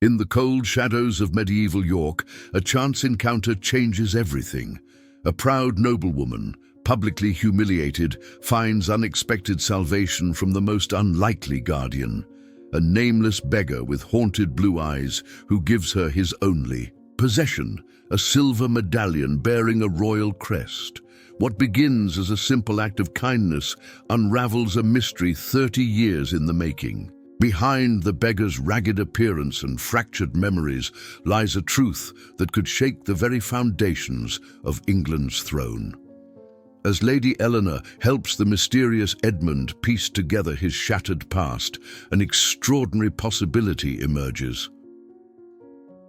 In the cold shadows of medieval York, a chance encounter changes everything. A proud noblewoman, publicly humiliated, finds unexpected salvation from the most unlikely guardian, a nameless beggar with haunted blue eyes who gives her his only possession, a silver medallion bearing a royal crest. What begins as a simple act of kindness unravels a mystery 30 years in the making. Behind the beggar's ragged appearance and fractured memories lies a truth that could shake the very foundations of England's throne. As Lady Eleanor helps the mysterious Edmund piece together his shattered past, an extraordinary possibility emerges.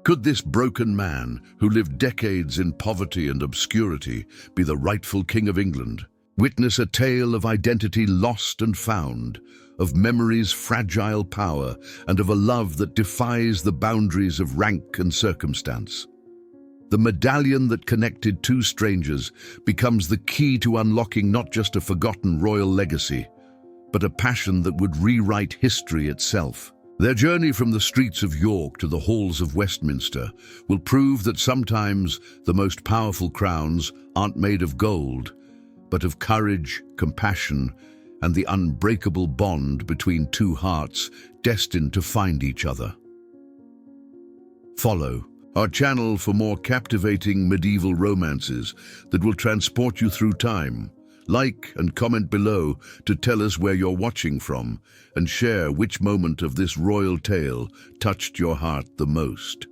Could this broken man, who lived decades in poverty and obscurity, be the rightful King of England? Witness a tale of identity lost and found, of memory's fragile power, and of a love that defies the boundaries of rank and circumstance. The medallion that connected two strangers becomes the key to unlocking not just a forgotten royal legacy, but a passion that would rewrite history itself. Their journey from the streets of York to the halls of Westminster will prove that sometimes the most powerful crowns aren't made of gold, but of courage, compassion, and the unbreakable bond between two hearts destined to find each other. Follow our channel for more captivating medieval romances that will transport you through time. Like and comment below to tell us where you're watching from, and share which moment of this royal tale touched your heart the most.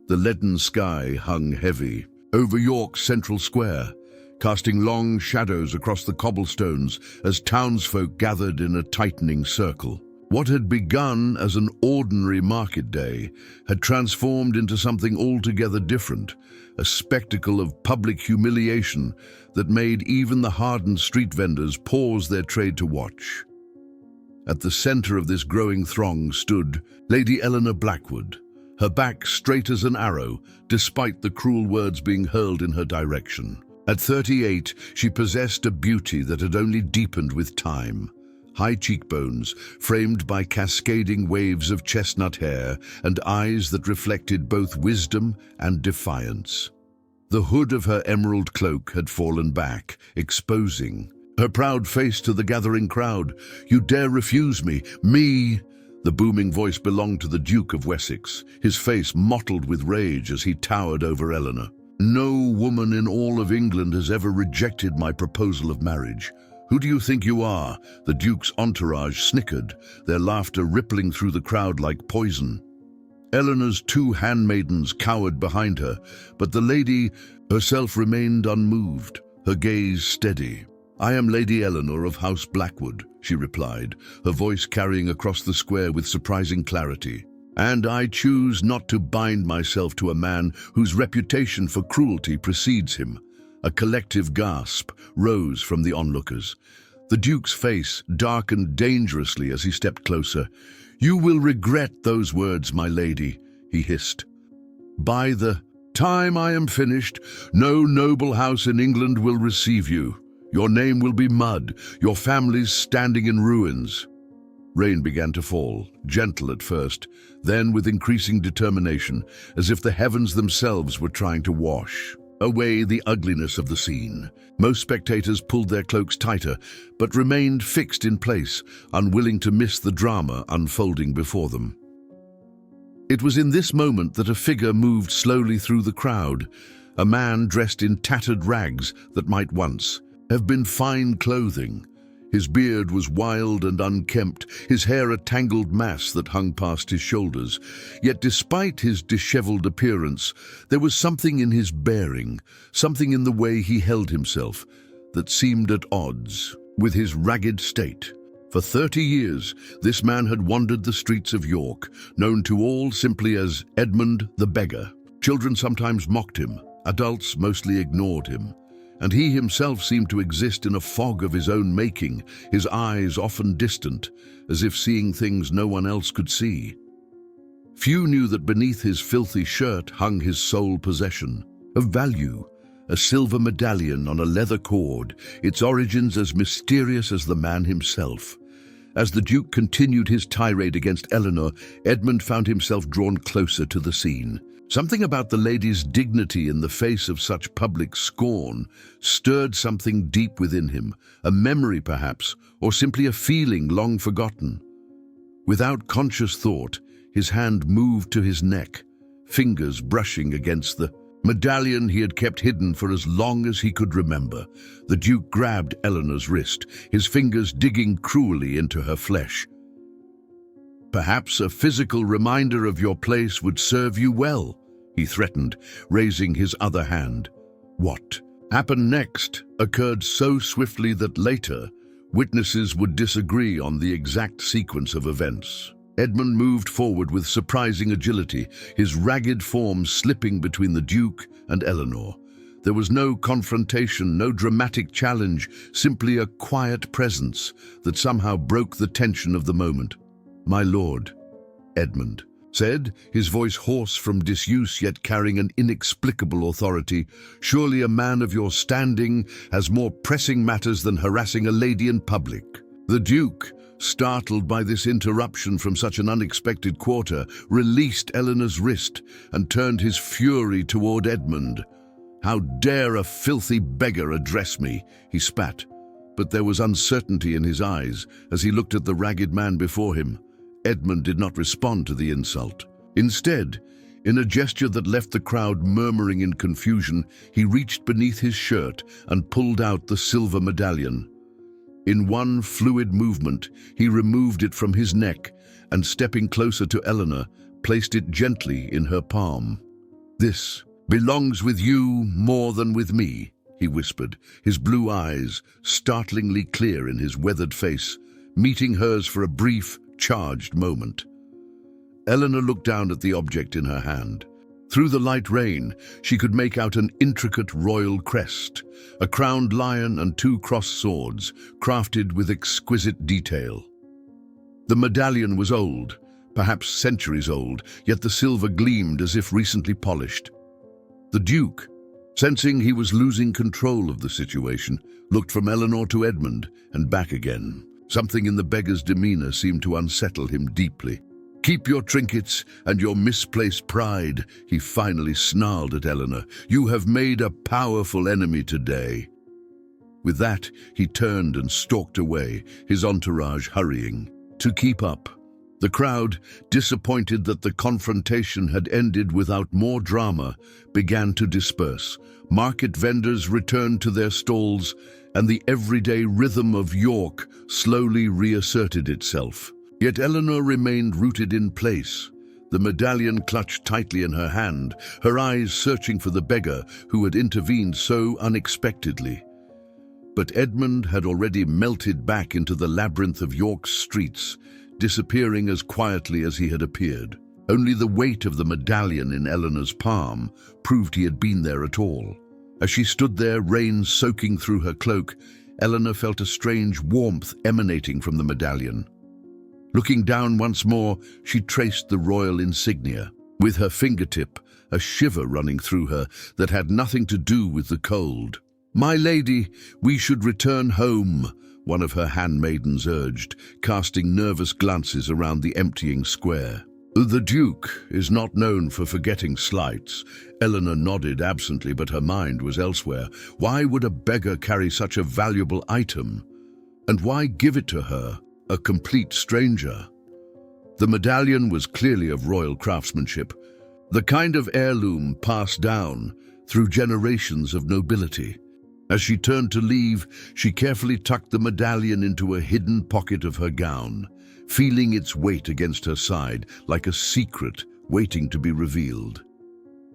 The leaden sky hung heavy over York's central square, casting long shadows across the cobblestones as townsfolk gathered in a tightening circle. What had begun as an ordinary market day had transformed into something altogether different, a spectacle of public humiliation that made even the hardened street vendors pause their trade to watch. At the center of this growing throng stood Lady Eleanor Blackwood, her back straight as an arrow, despite the cruel words being hurled in her direction. At 38, she possessed a beauty that had only deepened with time. High cheekbones, framed by cascading waves of chestnut hair, and eyes that reflected both wisdom and defiance. The hood of her emerald cloak had fallen back, exposing her proud face to the gathering crowd. "You dare refuse me, me!" The booming voice belonged to the Duke of Wessex, his face mottled with rage as he towered over Eleanor. "No woman in all of England has ever rejected my proposal of marriage. Who do you think you are?" The Duke's entourage snickered, their laughter rippling through the crowd like poison. Eleanor's two handmaidens cowered behind her, but the lady herself remained unmoved, her gaze steady. "I am Lady Eleanor of House Blackwood," she replied, her voice carrying across the square with surprising clarity. "And I choose not to bind myself to a man whose reputation for cruelty precedes him." A collective gasp rose from the onlookers. The Duke's face darkened dangerously as he stepped closer. "You will regret those words, my lady," he hissed. "By the time I am finished, no noble house in England will receive you. Your name will be mud, your families standing in ruins." Rain began to fall, gentle at first, then with increasing determination, as if the heavens themselves were trying to wash away the ugliness of the scene. Most spectators pulled their cloaks tighter, but remained fixed in place, unwilling to miss the drama unfolding before them. It was in this moment that a figure moved slowly through the crowd, a man dressed in tattered rags that might once have been fine clothing. His beard was wild and unkempt, his hair a tangled mass that hung past his shoulders. Yet despite his disheveled appearance, there was something in his bearing, something in the way he held himself, that seemed at odds with his ragged state. For 30 years, this man had wandered the streets of York, known to all simply as Edmund the Beggar. Children sometimes mocked him, adults mostly ignored him. And he himself seemed to exist in a fog of his own making, his eyes often distant, as if seeing things no one else could see. Few knew that beneath his filthy shirt hung his sole possession, of value, a silver medallion on a leather cord, its origins as mysterious as the man himself. As the Duke continued his tirade against Eleanor, Edmund found himself drawn closer to the scene. Something about the lady's dignity in the face of such public scorn stirred something deep within him, a memory perhaps, or simply a feeling long forgotten. Without conscious thought, his hand moved to his neck, fingers brushing against the medallion he had kept hidden for as long as he could remember. The Duke grabbed Eleanor's wrist, his fingers digging cruelly into her flesh. "Perhaps a physical reminder of your place would serve you well," he threatened, raising his other hand. What happened next occurred so swiftly that later, witnesses would disagree on the exact sequence of events. Edmund moved forward with surprising agility, his ragged form slipping between the Duke and Eleanor. There was no confrontation, no dramatic challenge, simply a quiet presence that somehow broke the tension of the moment. "My lord," Edmund said, his voice hoarse from disuse yet carrying an inexplicable authority, "surely a man of your standing has more pressing matters than harassing a lady in public." The Duke, startled by this interruption from such an unexpected quarter, released Eleanor's wrist and turned his fury toward Edmund. "How dare a filthy beggar address me?" he spat, but there was uncertainty in his eyes as he looked at the ragged man before him. Edmund did not respond to the insult. Instead, in a gesture that left the crowd murmuring in confusion, he reached beneath his shirt and pulled out the silver medallion. In one fluid movement, he removed it from his neck and, stepping closer to Eleanor, placed it gently in her palm. "This belongs with you more than with me," he whispered, his blue eyes startlingly clear in his weathered face, meeting hers for a brief, charged moment. Eleanor looked down at the object in her hand. Through the light rain, she could make out an intricate royal crest, a crowned lion and two crossed swords, crafted with exquisite detail. The medallion was old, perhaps centuries old, yet the silver gleamed as if recently polished. The Duke, sensing he was losing control of the situation, looked from Eleanor to Edmund and back again. Something in the beggar's demeanor seemed to unsettle him deeply. "Keep your trinkets and your misplaced pride," he finally snarled at Eleanor. "You have made a powerful enemy today." With that, he turned and stalked away, his entourage hurrying to keep up. The crowd, disappointed that the confrontation had ended without more drama, began to disperse. Market vendors returned to their stalls, and the everyday rhythm of York slowly reasserted itself. Yet Eleanor remained rooted in place, the medallion clutched tightly in her hand, her eyes searching for the beggar who had intervened so unexpectedly. But Edmund had already melted back into the labyrinth of York's streets, disappearing as quietly as he had appeared. Only the weight of the medallion in Eleanor's palm proved he had been there at all. As she stood there, rain soaking through her cloak, Eleanor felt a strange warmth emanating from the medallion. Looking down once more, she traced the royal insignia. With her fingertip, a shiver running through her that had nothing to do with the cold. "My lady, we should return home," one of her handmaidens urged, casting nervous glances around the emptying square. "The Duke is not known for forgetting slights." Eleanor nodded absently, but her mind was elsewhere. Why would a beggar carry such a valuable item? And why give it to her, a complete stranger? The medallion was clearly of royal craftsmanship, the kind of heirloom passed down through generations of nobility. As she turned to leave, she carefully tucked the medallion into a hidden pocket of her gown, feeling its weight against her side like a secret waiting to be revealed.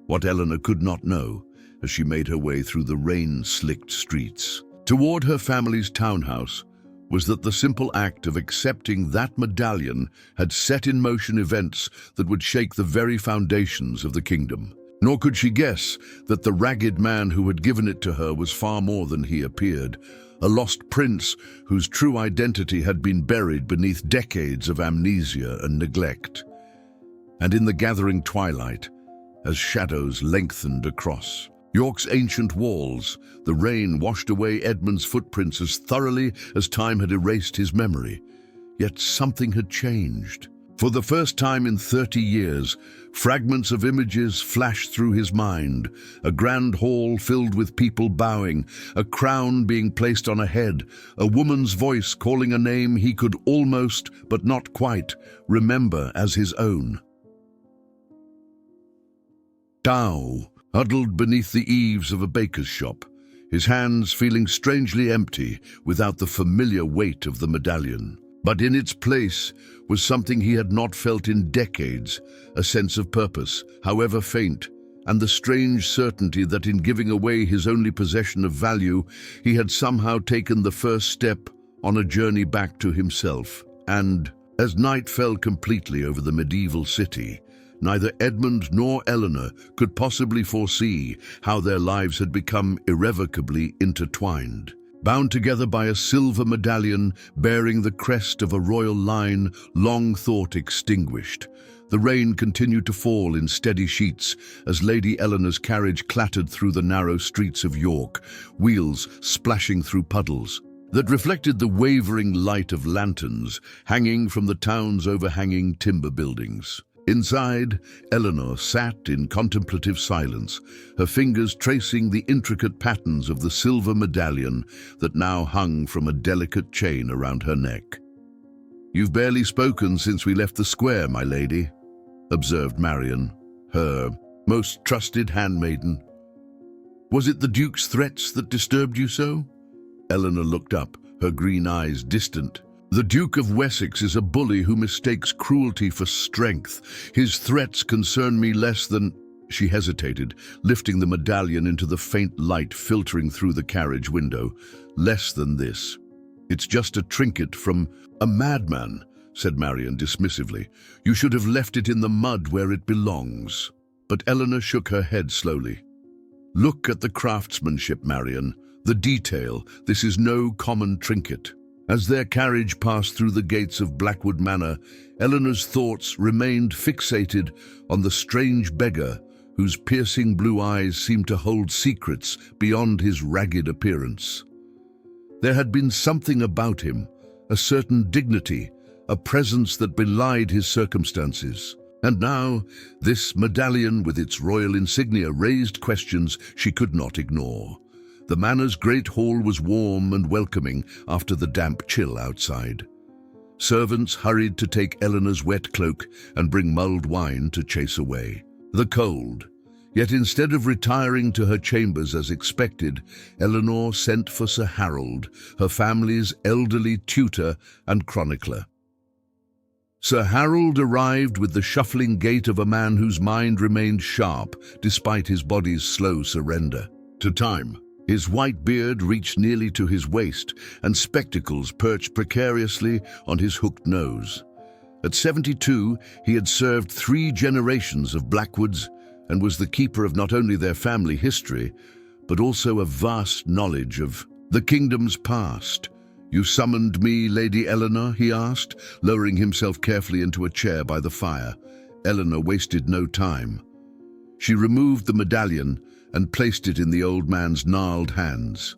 What Eleanor could not know, as she made her way through the rain-slicked streets toward her family's townhouse, was that the simple act of accepting that medallion had set in motion events that would shake the very foundations of the kingdom. Nor could she guess that the ragged man who had given it to her was far more than he appeared, a lost prince whose true identity had been buried beneath decades of amnesia and neglect. And in the gathering twilight, as shadows lengthened across York's ancient walls, the rain washed away Edmund's footprints as thoroughly as time had erased his memory. Yet something had changed. For the first time in 30 years, fragments of images flashed through his mind. A grand hall filled with people bowing, a crown being placed on a head, a woman's voice calling a name he could almost, but not quite, remember as his own. Tao, huddled beneath the eaves of a baker's shop, his hands feeling strangely empty without the familiar weight of the medallion. But in its place was something he had not felt in decades, a sense of purpose, however faint, and the strange certainty that in giving away his only possession of value, he had somehow taken the first step on a journey back to himself. And as night fell completely over the medieval city, neither Edmund nor Eleanor could possibly foresee how their lives had become irrevocably intertwined. Bound together by a silver medallion bearing the crest of a royal line long thought extinguished, the rain continued to fall in steady sheets as Lady Eleanor's carriage clattered through the narrow streets of York, wheels splashing through puddles that reflected the wavering light of lanterns hanging from the town's overhanging timber buildings. Inside, Eleanor sat in contemplative silence, her fingers tracing the intricate patterns of the silver medallion that now hung from a delicate chain around her neck. "You've barely spoken since we left the square, my lady," observed Marion, her most trusted handmaiden. "Was it the Duke's threats that disturbed you so?" Eleanor looked up, her green eyes distant. "The Duke of Wessex is a bully who mistakes cruelty for strength. His threats concern me less than—" She hesitated, lifting the medallion into the faint light filtering through the carriage window. "Less than this. It's just a trinket from a madman," said Marion dismissively. "You should have left it in the mud where it belongs." But Eleanor shook her head slowly. "Look at the craftsmanship, Marion. The detail. This is no common trinket." As their carriage passed through the gates of Blackwood Manor, Eleanor's thoughts remained fixated on the strange beggar whose piercing blue eyes seemed to hold secrets beyond his ragged appearance. There had been something about him, a certain dignity, a presence that belied his circumstances. And now, this medallion with its royal insignia raised questions she could not ignore. The manor's great hall was warm and welcoming after the damp chill outside. Servants hurried to take Eleanor's wet cloak and bring mulled wine to chase away the cold. Yet instead of retiring to her chambers as expected, Eleanor sent for Sir Harold, her family's elderly tutor and chronicler. Sir Harold arrived with the shuffling gait of a man whose mind remained sharp despite his body's slow surrender to time. His white beard reached nearly to his waist, and spectacles perched precariously on his hooked nose. At 72, he had served 3 generations of Blackwoods and was the keeper of not only their family history, but also a vast knowledge of the kingdom's past. "You summoned me, Lady Eleanor?" he asked, lowering himself carefully into a chair by the fire. Eleanor wasted no time. She removed the medallion and placed it in the old man's gnarled hands.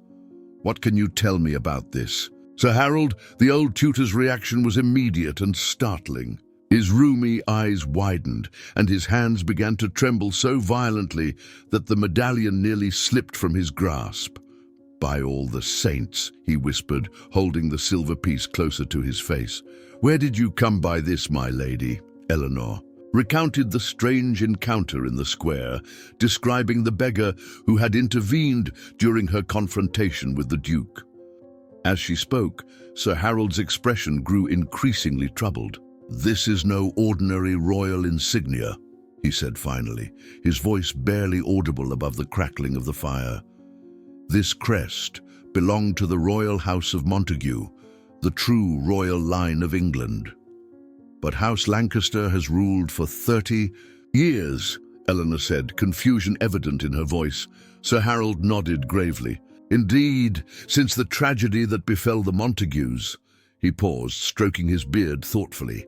"What can you tell me about this?" Sir Harold, the old tutor's reaction was immediate and startling. His rheumy eyes widened, and his hands began to tremble so violently that the medallion nearly slipped from his grasp. "By all the saints," he whispered, holding the silver piece closer to his face. "Where did you come by this, my lady?" Eleanor recounted the strange encounter in the square, describing the beggar who had intervened during her confrontation with the Duke. As she spoke, Sir Harold's expression grew increasingly troubled. "This is no ordinary royal insignia," he said finally, his voice barely audible above the crackling of the fire. "This crest belonged to the royal house of Montague, the true royal line of England. But House Lancaster has ruled for 30 years, Eleanor said, confusion evident in her voice. Sir Harold nodded gravely. "Indeed, since the tragedy that befell the Montagues." He paused, stroking his beard thoughtfully.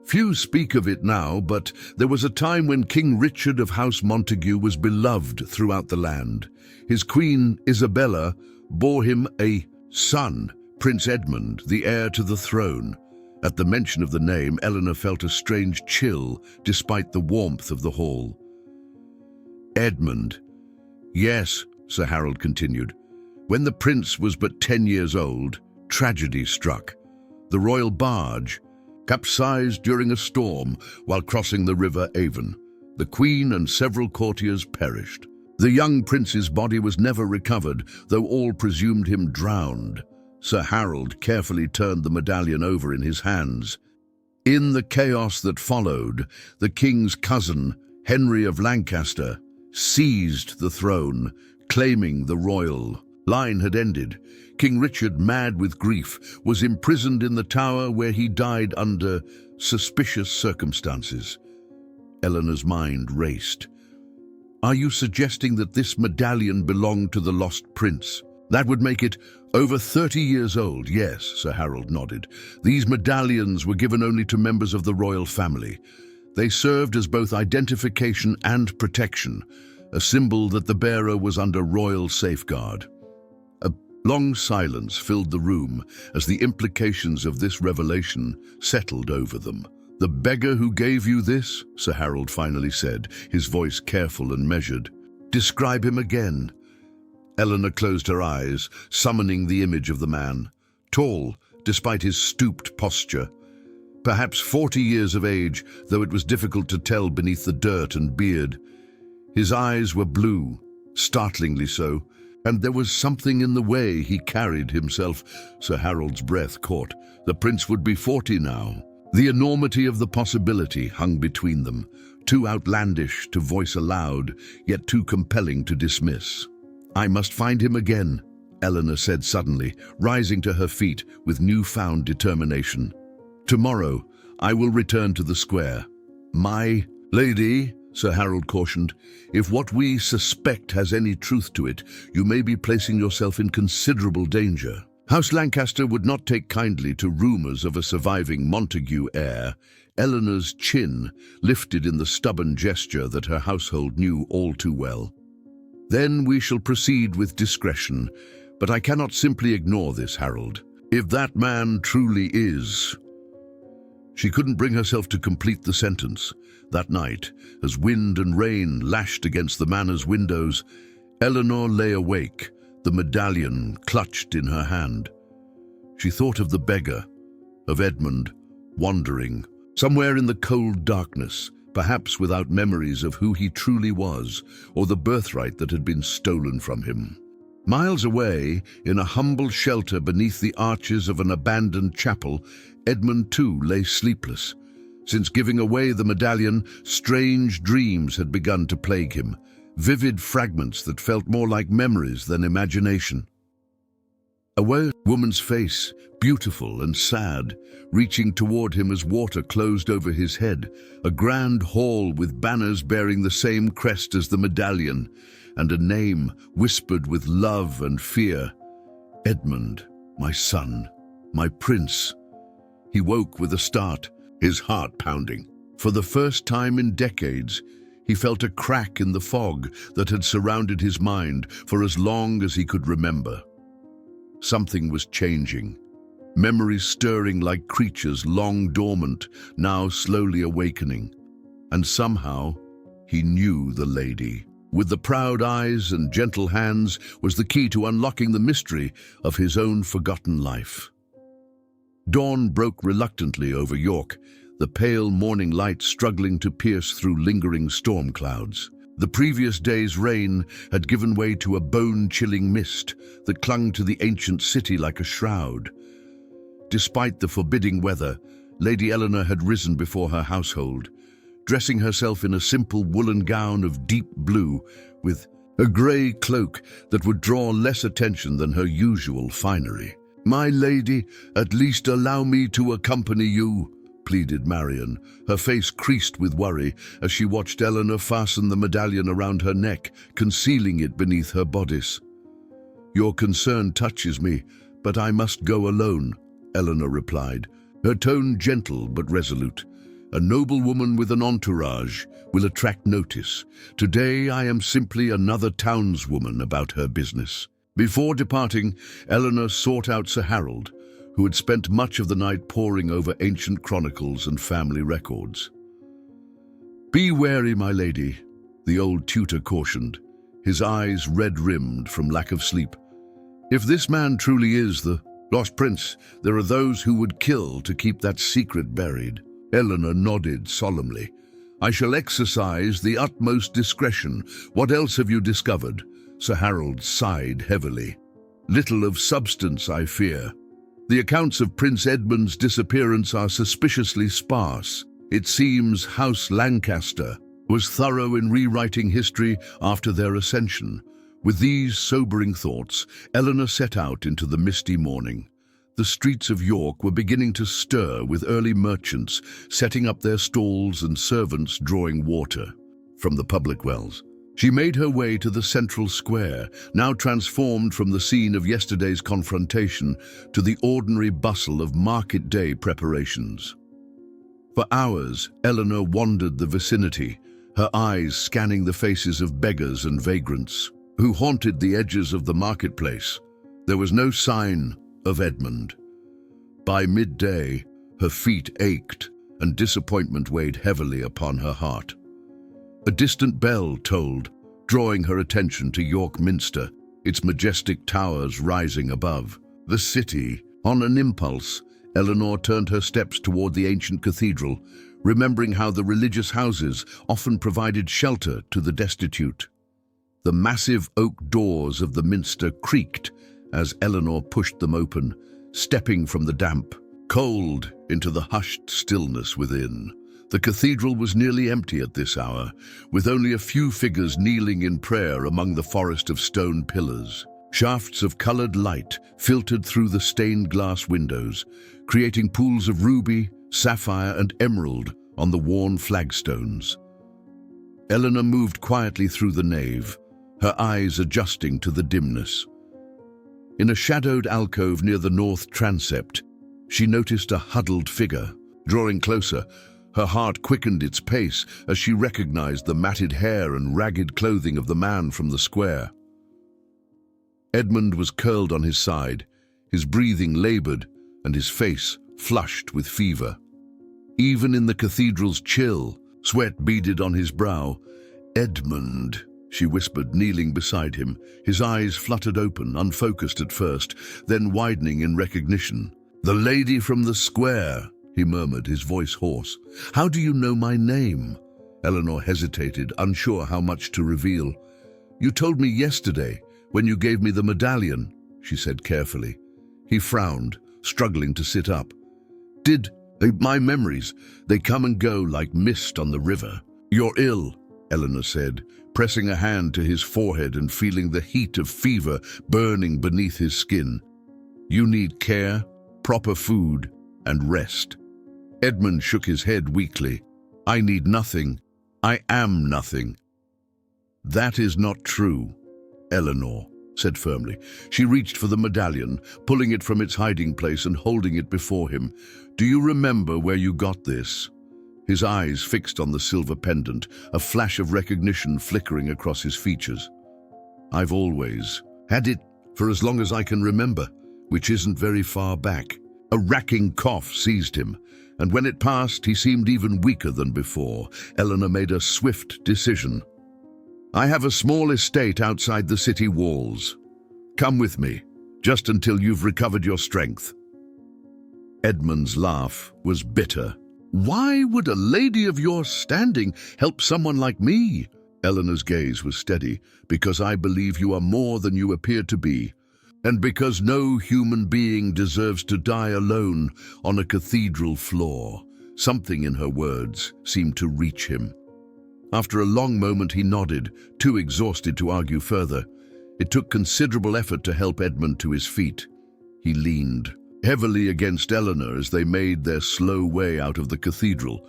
"Few speak of it now, but there was a time when King Richard of House Montague was beloved throughout the land. His Queen Isabella bore him a son, Prince Edmund, the heir to the throne. At the mention of the name, Eleanor felt a strange chill despite the warmth of the hall. Edmund. Yes, Sir Harold continued. When the prince was but 10 years old, tragedy struck. The royal barge capsized during a storm while crossing the river Avon. The queen and several courtiers perished. The young prince's body was never recovered, though all presumed him drowned. Sir Harold carefully turned the medallion over in his hands. In the chaos that followed, the king's cousin, Henry of Lancaster, seized the throne, claiming the royal line had ended. King Richard, mad with grief, was imprisoned in the tower where he died under suspicious circumstances. Eleanor's mind raced. Are you suggesting that this medallion belonged to the lost prince? That would make it over 30 years old. Yes, Sir Harold nodded. These medallions were given only to members of the royal family. They served as both identification and protection, a symbol that the bearer was under royal safeguard. A long silence filled the room as the implications of this revelation settled over them. The beggar who gave you this, Sir Harold finally said, his voice careful and measured. Describe him again. Eleanor closed her eyes, summoning the image of the man. Tall, despite his stooped posture. Perhaps 40 years of age, though it was difficult to tell beneath the dirt and beard. His eyes were blue, startlingly so, and there was something in the way he carried himself. Sir Harold's breath caught. The prince would be 40 now. The enormity of the possibility hung between them, too outlandish to voice aloud, yet too compelling to dismiss. I must find him again, Eleanor said suddenly, rising to her feet with newfound determination. Tomorrow, I will return to the square. My lady, Sir Harold cautioned, if what we suspect has any truth to it, you may be placing yourself in considerable danger. House Lancaster would not take kindly to rumors of a surviving Montague heir. Eleanor's chin lifted in the stubborn gesture that her household knew all too well. Then we shall proceed with discretion, but I cannot simply ignore this, Harold. If that man truly is... She couldn't bring herself to complete the sentence. That night, as wind and rain lashed against the manor's windows, Eleanor lay awake, the medallion clutched in her hand. She thought of the beggar, of Edmund, wandering, somewhere in the cold darkness, perhaps without memories of who he truly was, or the birthright that had been stolen from him. Miles away, in a humble shelter beneath the arches of an abandoned chapel, Edmund too lay sleepless. Since giving away the medallion, strange dreams had begun to plague him, vivid fragments that felt more like memories than imagination. A woman's face, beautiful and sad, reaching toward him as water closed over his head, a grand hall with banners bearing the same crest as the medallion, and a name whispered with love and fear. Edmund, my son, my prince. He woke with a start, his heart pounding. For the first time in decades, he felt a crack in the fog that had surrounded his mind for as long as he could remember. Something was changing. Memories stirring like creatures long dormant, now slowly awakening. And somehow, he knew the lady. With the proud eyes and gentle hands was the key to unlocking the mystery of his own forgotten life. Dawn broke reluctantly over York, the pale morning light struggling to pierce through lingering storm clouds. The previous day's rain had given way to a bone-chilling mist that clung to the ancient city like a shroud. Despite the forbidding weather, Lady Eleanor had risen before her household, dressing herself in a simple woolen gown of deep blue with a grey cloak that would draw less attention than her usual finery. "My lady, at least allow me to accompany you," pleaded Marian, her face creased with worry as she watched Eleanor fasten the medallion around her neck, concealing it beneath her bodice. "Your concern touches me, but I must go alone," Eleanor replied, her tone gentle but resolute. "A noblewoman with an entourage will attract notice. Today I am simply another townswoman about her business." Before departing, Eleanor sought out Sir Harold, who had spent much of the night poring over ancient chronicles and family records. "Be wary, my lady," the old tutor cautioned, his eyes red-rimmed from lack of sleep. "If this man truly is the lost prince, there are those who would kill to keep that secret buried." Eleanor nodded solemnly. "I shall exercise the utmost discretion. What else have you discovered?" Sir Harold sighed heavily. "Little of substance, I fear. The accounts of Prince Edmund's disappearance are suspiciously sparse. It seems House Lancaster was thorough in rewriting history after their ascension." With these sobering thoughts, Eleanor set out into the misty morning. The streets of York were beginning to stir, with early merchants setting up their stalls and servants drawing water from the public wells. She made her way to the central square, now transformed from the scene of yesterday's confrontation to the ordinary bustle of market day preparations. For hours, Eleanor wandered the vicinity, her eyes scanning the faces of beggars and vagrants who haunted the edges of the marketplace. There was no sign of Edmund. By midday, her feet ached and disappointment weighed heavily upon her heart. A distant bell tolled, drawing her attention to York Minster, its majestic towers rising above the city. On an impulse, Eleanor turned her steps toward the ancient cathedral, remembering how the religious houses often provided shelter to the destitute. The massive oak doors of the minster creaked as Eleanor pushed them open, stepping from the damp, cold into the hushed stillness within. The cathedral was nearly empty at this hour, with only a few figures kneeling in prayer among the forest of stone pillars. Shafts of colored light filtered through the stained glass windows, creating pools of ruby, sapphire, and emerald on the worn flagstones. Eleanor moved quietly through the nave, her eyes adjusting to the dimness. In a shadowed alcove near the north transept, she noticed a huddled figure. Drawing closer, her heart quickened its pace as she recognized the matted hair and ragged clothing of the man from the square. Edmund was curled on his side, his breathing labored and his face flushed with fever. Even in the cathedral's chill, sweat beaded on his brow. "Edmund," she whispered, kneeling beside him. His eyes fluttered open, unfocused at first, then widening in recognition. "The lady from the square," he murmured, his voice hoarse. "How do you know my name?" Eleanor hesitated, unsure how much to reveal. "You told me yesterday, when you gave me the medallion," she said carefully. He frowned, struggling to sit up. My memories, they come and go like mist on the river." "You're ill," Eleanor said, pressing a hand to his forehead and feeling the heat of fever burning beneath his skin. "You need care, proper food, and rest." Edmund shook his head weakly. "I need nothing. I am nothing." "That is not true," Eleanor said firmly. She reached for the medallion, pulling it from its hiding place and holding it before him. "Do you remember where you got this?" His eyes fixed on the silver pendant, a flash of recognition flickering across his features. "I've always had it for as long as I can remember, which isn't very far back." A racking cough seized him, and when it passed, he seemed even weaker than before. Eleanor made a swift decision. "I have a small estate outside the city walls. Come with me, just until you've recovered your strength." Edmund's laugh was bitter. "Why would a lady of your standing help someone like me?" Eleanor's gaze was steady. "Because I believe you are more than you appear to be, and because no human being deserves to die alone on a cathedral floor." Something in her words seemed to reach him. After a long moment he nodded, too exhausted to argue further. It took considerable effort to help Edmund to his feet. He leaned heavily against Eleanor as they made their slow way out of the cathedral,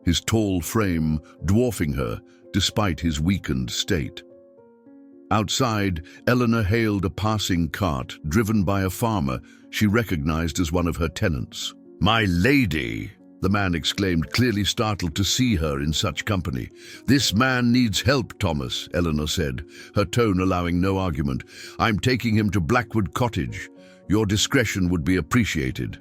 his tall frame dwarfing her despite his weakened state. Outside, Eleanor hailed a passing cart driven by a farmer she recognized as one of her tenants. "My lady!" the man exclaimed, clearly startled to see her in such company. "This man needs help, Thomas," Eleanor said, her tone allowing no argument. "I'm taking him to Blackwood Cottage. Your discretion would be appreciated."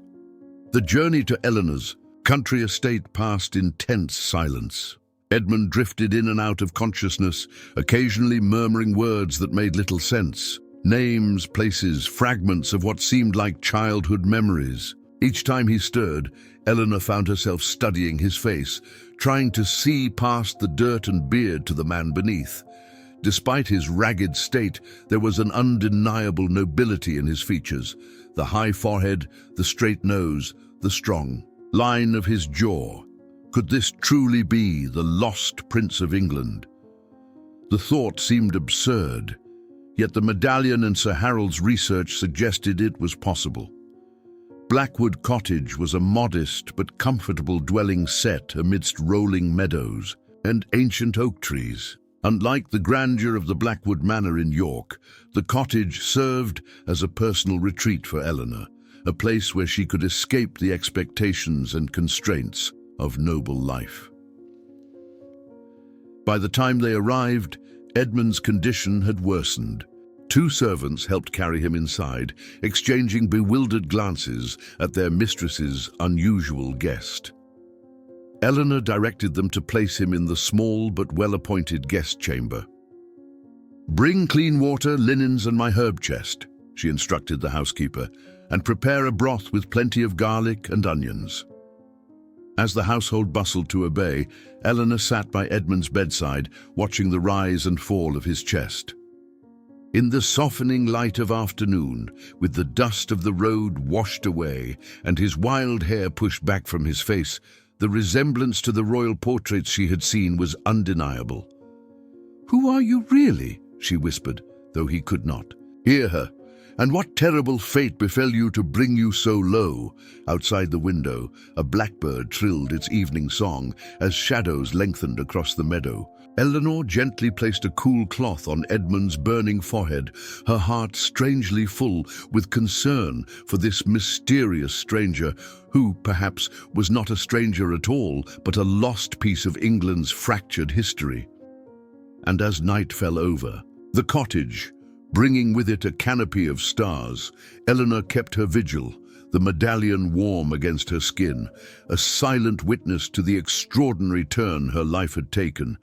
The journey to Eleanor's country estate passed in tense silence. Edmund drifted in and out of consciousness, occasionally murmuring words that made little sense. Names, places, fragments of what seemed like childhood memories. Each time he stirred, Eleanor found herself studying his face, trying to see past the dirt and beard to the man beneath. Despite his ragged state, there was an undeniable nobility in his features. The high forehead, the straight nose, the strong line of his jaw. Could this truly be the lost Prince of England? The thought seemed absurd, yet the Medallion and Sir Harold's research suggested it was possible. Blackwood Cottage was a modest but comfortable dwelling set amidst rolling meadows and ancient oak trees. Unlike the grandeur of the Blackwood Manor in York, the cottage served as a personal retreat for Eleanor, a place where she could escape the expectations and constraints of noble life. By the time they arrived, Edmund's condition had worsened. 2 servants helped carry him inside, exchanging bewildered glances at their mistress's unusual guest. Eleanor directed them to place him in the small but well-appointed guest chamber. "Bring clean water, linens, and my herb chest," she instructed the housekeeper, "and prepare a broth with plenty of garlic and onions." As the household bustled to obey, Eleanor sat by Edmund's bedside, watching the rise and fall of his chest. In the softening light of afternoon, with the dust of the road washed away and his wild hair pushed back from his face, the resemblance to the royal portraits she had seen was undeniable. "Who are you really?" she whispered, though he could not hear her. "And what terrible fate befell you to bring you so low?" Outside the window, a blackbird trilled its evening song as shadows lengthened across the meadow. Eleanor gently placed a cool cloth on Edmund's burning forehead, her heart strangely full with concern for this mysterious stranger who, perhaps, was not a stranger at all, but a lost piece of England's fractured history. And as night fell over the cottage, bringing with it a canopy of stars, Eleanor kept her vigil, the medallion warm against her skin, a silent witness to the extraordinary turn her life had taken,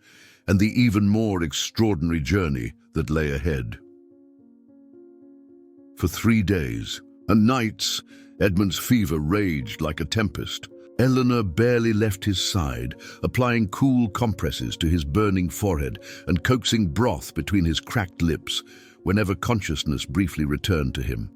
and the even more extraordinary journey that lay ahead. For 3 days and nights, Edmund's fever raged like a tempest. Eleanor barely left his side, applying cool compresses to his burning forehead and coaxing broth between his cracked lips whenever consciousness briefly returned to him.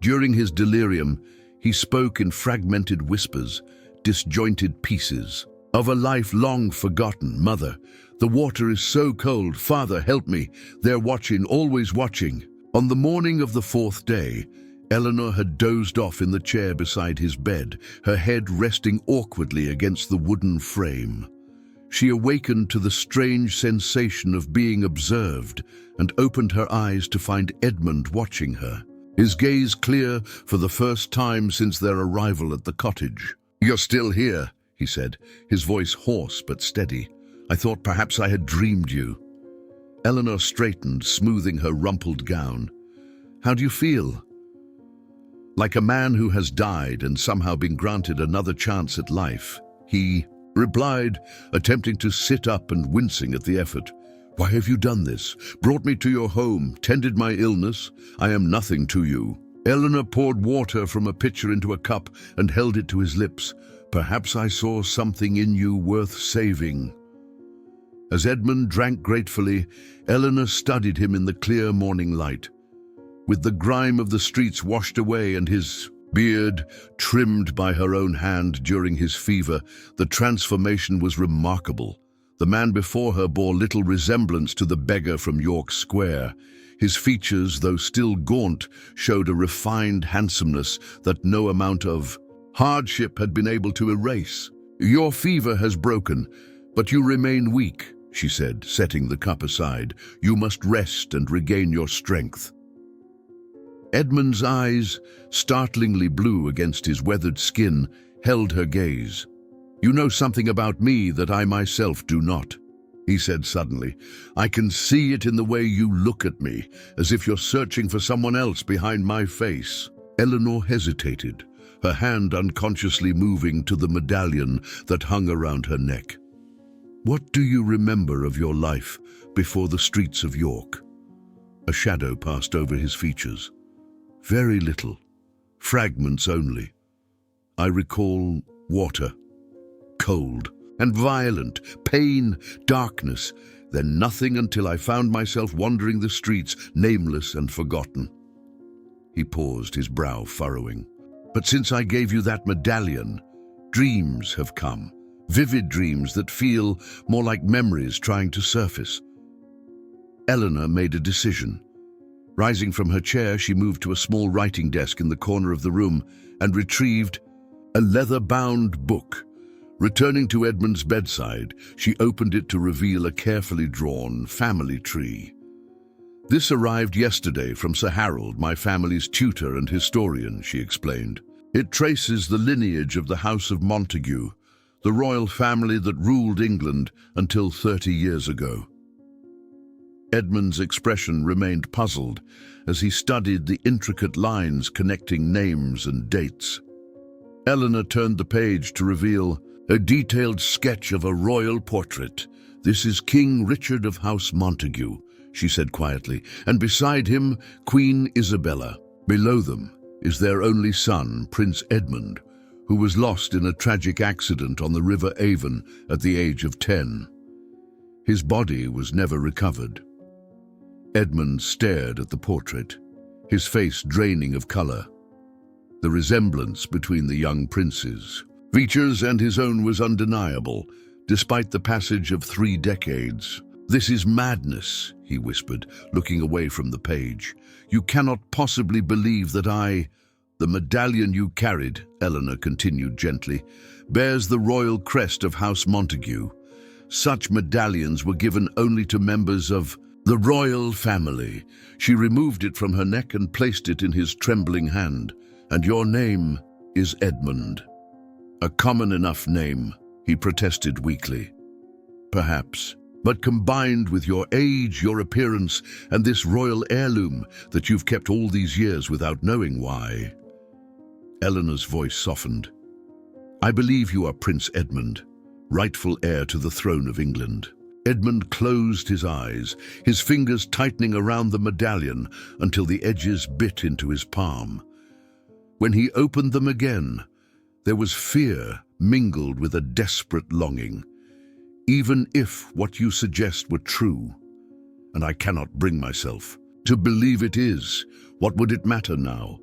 During his delirium, he spoke in fragmented whispers, disjointed pieces. "Of a life long forgotten, Mother. The water is so cold. Father, help me. They're watching, always watching." On the morning of the 4th day, Eleanor had dozed off in the chair beside his bed, her head resting awkwardly against the wooden frame. She awakened to the strange sensation of being observed and opened her eyes to find Edmund watching her, his gaze clear for the first time since their arrival at the cottage. "You're still here," he said, his voice hoarse but steady. "I thought perhaps I had dreamed you." Eleanor straightened, smoothing her rumpled gown. "How do you feel?" "Like a man who has died and somehow been granted another chance at life," he replied, attempting to sit up and wincing at the effort. "Why have you done this? Brought me to your home, tended my illness? I am nothing to you." Eleanor poured water from a pitcher into a cup and held it to his lips. "Perhaps I saw something in you worth saving." As Edmund drank gratefully, Eleanor studied him in the clear morning light. With the grime of the streets washed away and his beard trimmed by her own hand during his fever, the transformation was remarkable. The man before her bore little resemblance to the beggar from York Square. His features, though still gaunt, showed a refined handsomeness that no amount of hardship had been able to erase. "Your fever has broken, but you remain weak," she said, setting the cup aside. "You must rest and regain your strength." Edmund's eyes, startlingly blue against his weathered skin, held her gaze. "You know something about me that I myself do not," he said suddenly. "I can see it in the way you look at me, as if you're searching for someone else behind my face." Eleanor hesitated, her hand unconsciously moving to the medallion that hung around her neck. "What do you remember of your life before the streets of York?" A shadow passed over his features. "Very little. Fragments only. I recall water, cold and violent, pain, darkness, then nothing until I found myself wandering the streets, nameless and forgotten." He paused, his brow furrowing. "But since I gave you that medallion, dreams have come, vivid dreams that feel more like memories trying to surface." Eleanor made a decision. Rising from her chair, she moved to a small writing desk in the corner of the room and retrieved a leather-bound book. Returning to Edmund's bedside, she opened it to reveal a carefully drawn family tree. "This arrived yesterday from Sir Harold, my family's tutor and historian," she explained. "It traces the lineage of the House of Montague, the royal family that ruled England until 30 years ago." Edmund's expression remained puzzled as he studied the intricate lines connecting names and dates. Eleanor turned the page to reveal a detailed sketch of a royal portrait. "This is King Richard of House Montague," she said quietly, "and beside him, Queen Isabella. Below them is their only son, Prince Edmund, who was lost in a tragic accident on the River Avon at the age of 10. His body was never recovered." Edmund stared at the portrait, his face draining of color. The resemblance between the young princes' features and his own was undeniable, despite the passage of 3 decades. "This is madness," he whispered, looking away from the page. "You cannot possibly believe that I—" "The medallion you carried," Eleanor continued gently, "bears the royal crest of House Montague. Such medallions were given only to members of the royal family." She removed it from her neck and placed it in his trembling hand. "And your name is Edmund." "A common enough name," he protested weakly. "Perhaps. But combined with your age, your appearance, and this royal heirloom that you've kept all these years without knowing why." Eleanor's voice softened. "I believe you are Prince Edmund, rightful heir to the throne of England." Edmund closed his eyes, his fingers tightening around the medallion until the edges bit into his palm. When he opened them again, there was fear mingled with a desperate longing. "Even if what you suggest were true, and I cannot bring myself to believe it is, what would it matter now?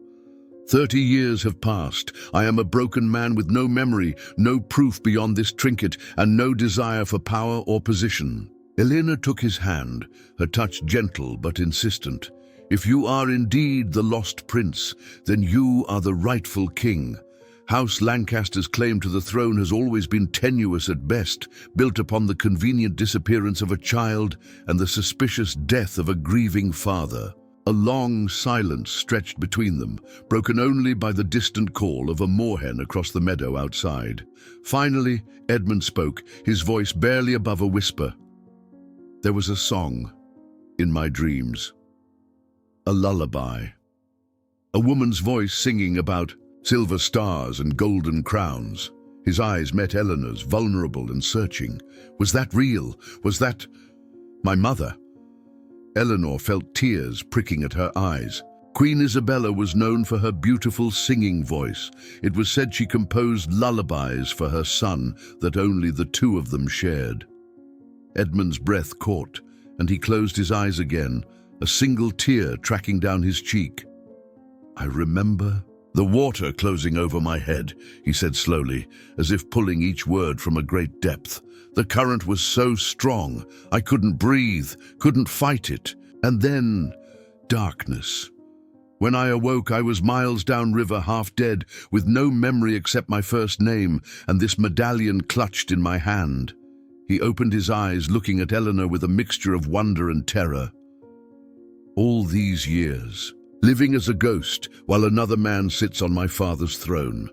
30 years have passed. I am a broken man with no memory, no proof beyond this trinket, and no desire for power or position." Eleanor took his hand, her touch gentle but insistent. "If you are indeed the lost prince, then you are the rightful king. House Lancaster's claim to the throne has always been tenuous at best, built upon the convenient disappearance of a child and the suspicious death of a grieving father." A long silence stretched between them, broken only by the distant call of a moorhen across the meadow outside. Finally, Edmund spoke, his voice barely above a whisper. "There was a song in my dreams, a lullaby. A woman's voice singing about silver stars and golden crowns." His eyes met Eleanor's, vulnerable and searching. "Was that real? Was that my mother?" Eleanor felt tears pricking at her eyes. Queen Isabella was known for her beautiful singing voice. It was said she composed lullabies for her son that only the two of them shared. Edmund's breath caught, and he closed his eyes again, a single tear tracking down his cheek. "I remember the water closing over my head," he said slowly, as if pulling each word from a great depth. "The current was so strong, I couldn't breathe, couldn't fight it. And then, darkness. When I awoke, I was miles downriver, half dead, with no memory except my first name and this medallion clutched in my hand." He opened his eyes, looking at Eleanor with a mixture of wonder and terror. "All these years, living as a ghost while another man sits on my father's throne."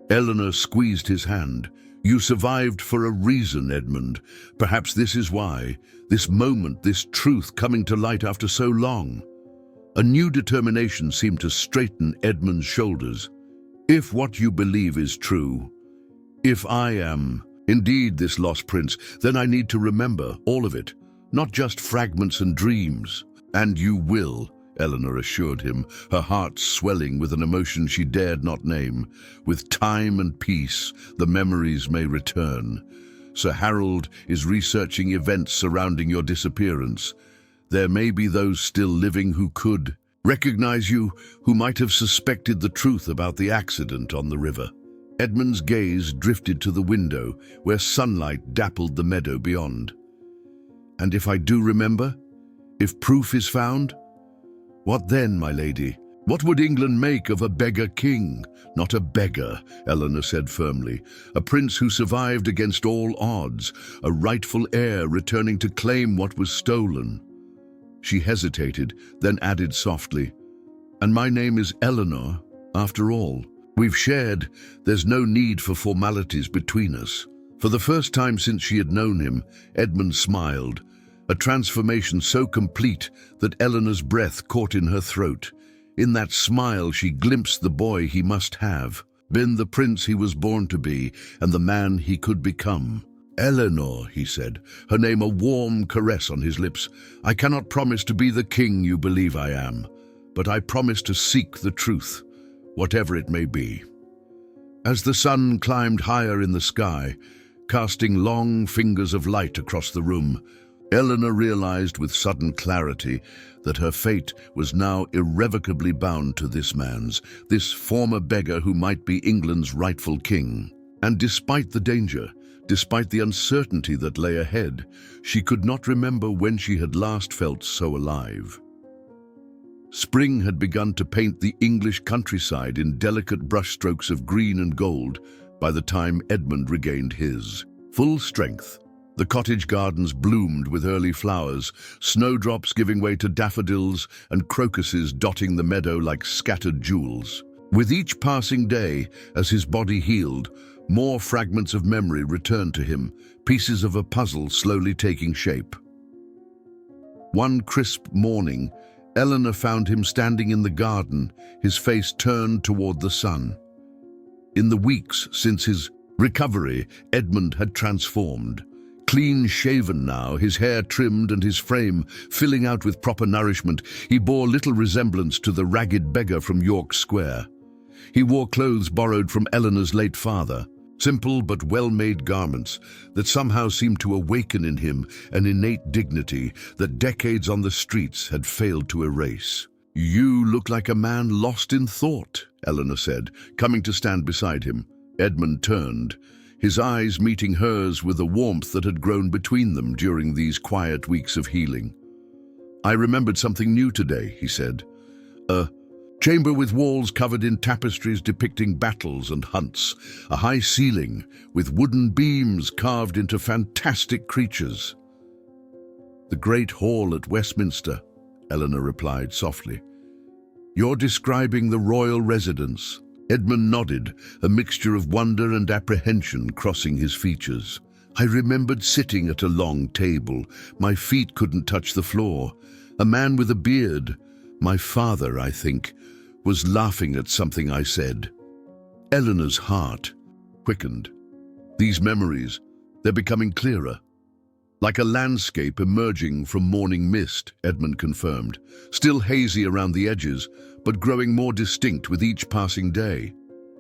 Eleanor squeezed his hand. "You survived for a reason, Edmund. Perhaps this is why, this moment, this truth coming to light after so long." A new determination seemed to straighten Edmund's shoulders. If what you believe is true, if I am indeed this lost prince, then I need to remember all of it, not just fragments and dreams. And you will, Eleanor assured him, her heart swelling with an emotion she dared not name. With time and peace, the memories may return. Sir Harold is researching events surrounding your disappearance. There may be those still living who could recognize you, who might have suspected the truth about the accident on the river. Edmund's gaze drifted to the window, where sunlight dappled the meadow beyond. And if I do remember? If proof is found? What then, my lady? What would England make of a beggar king? Not a beggar, Eleanor said firmly. A prince who survived against all odds, a rightful heir returning to claim what was stolen. She hesitated, then added softly, "And my name is Eleanor, after all. We've shared, there's no need for formalities between us." For the first time since she had known him, Edmund smiled, a transformation so complete that Eleanor's breath caught in her throat. In that smile she glimpsed the boy he must have, been the prince he was born to be, and the man he could become. "Eleanor," he said, her name a warm caress on his lips, "I cannot promise to be the king you believe I am, but I promise to seek the truth, whatever it may be." As the sun climbed higher in the sky, casting long fingers of light across the room, Eleanor realized with sudden clarity that her fate was now irrevocably bound to this man's, this former beggar who might be England's rightful king. And despite the danger, despite the uncertainty that lay ahead, she could not remember when she had last felt so alive. Spring had begun to paint the English countryside in delicate brushstrokes of green and gold by the time Edmund regained his full strength. The cottage gardens bloomed with early flowers, snowdrops giving way to daffodils and crocuses dotting the meadow like scattered jewels. With each passing day, as his body healed, more fragments of memory returned to him, pieces of a puzzle slowly taking shape. One crisp morning, Eleanor found him standing in the garden, his face turned toward the sun. In the weeks since his recovery, Edmund had transformed. Clean-shaven now, his hair trimmed and his frame filling out with proper nourishment, he bore little resemblance to the ragged beggar from York Square. He wore clothes borrowed from Eleanor's late father, simple but well-made garments that somehow seemed to awaken in him an innate dignity that decades on the streets had failed to erase. "You look like a man lost in thought," Eleanor said, coming to stand beside him. Edmund turned, his eyes meeting hers with a warmth that had grown between them during these quiet weeks of healing. "I remembered something new today," he said. "A chamber with walls covered in tapestries depicting battles and hunts, a high ceiling with wooden beams carved into fantastic creatures." "The Great Hall at Westminster," Eleanor replied softly. "You're describing the royal residence." Edmund nodded, a mixture of wonder and apprehension crossing his features. "I remembered sitting at a long table. My feet couldn't touch the floor. A man with a beard, my father, I think, was laughing at something I said." Eleanor's heart quickened. These memories, they're becoming clearer. "Like a landscape emerging from morning mist," Edmund confirmed, "still hazy around the edges, but growing more distinct with each passing day."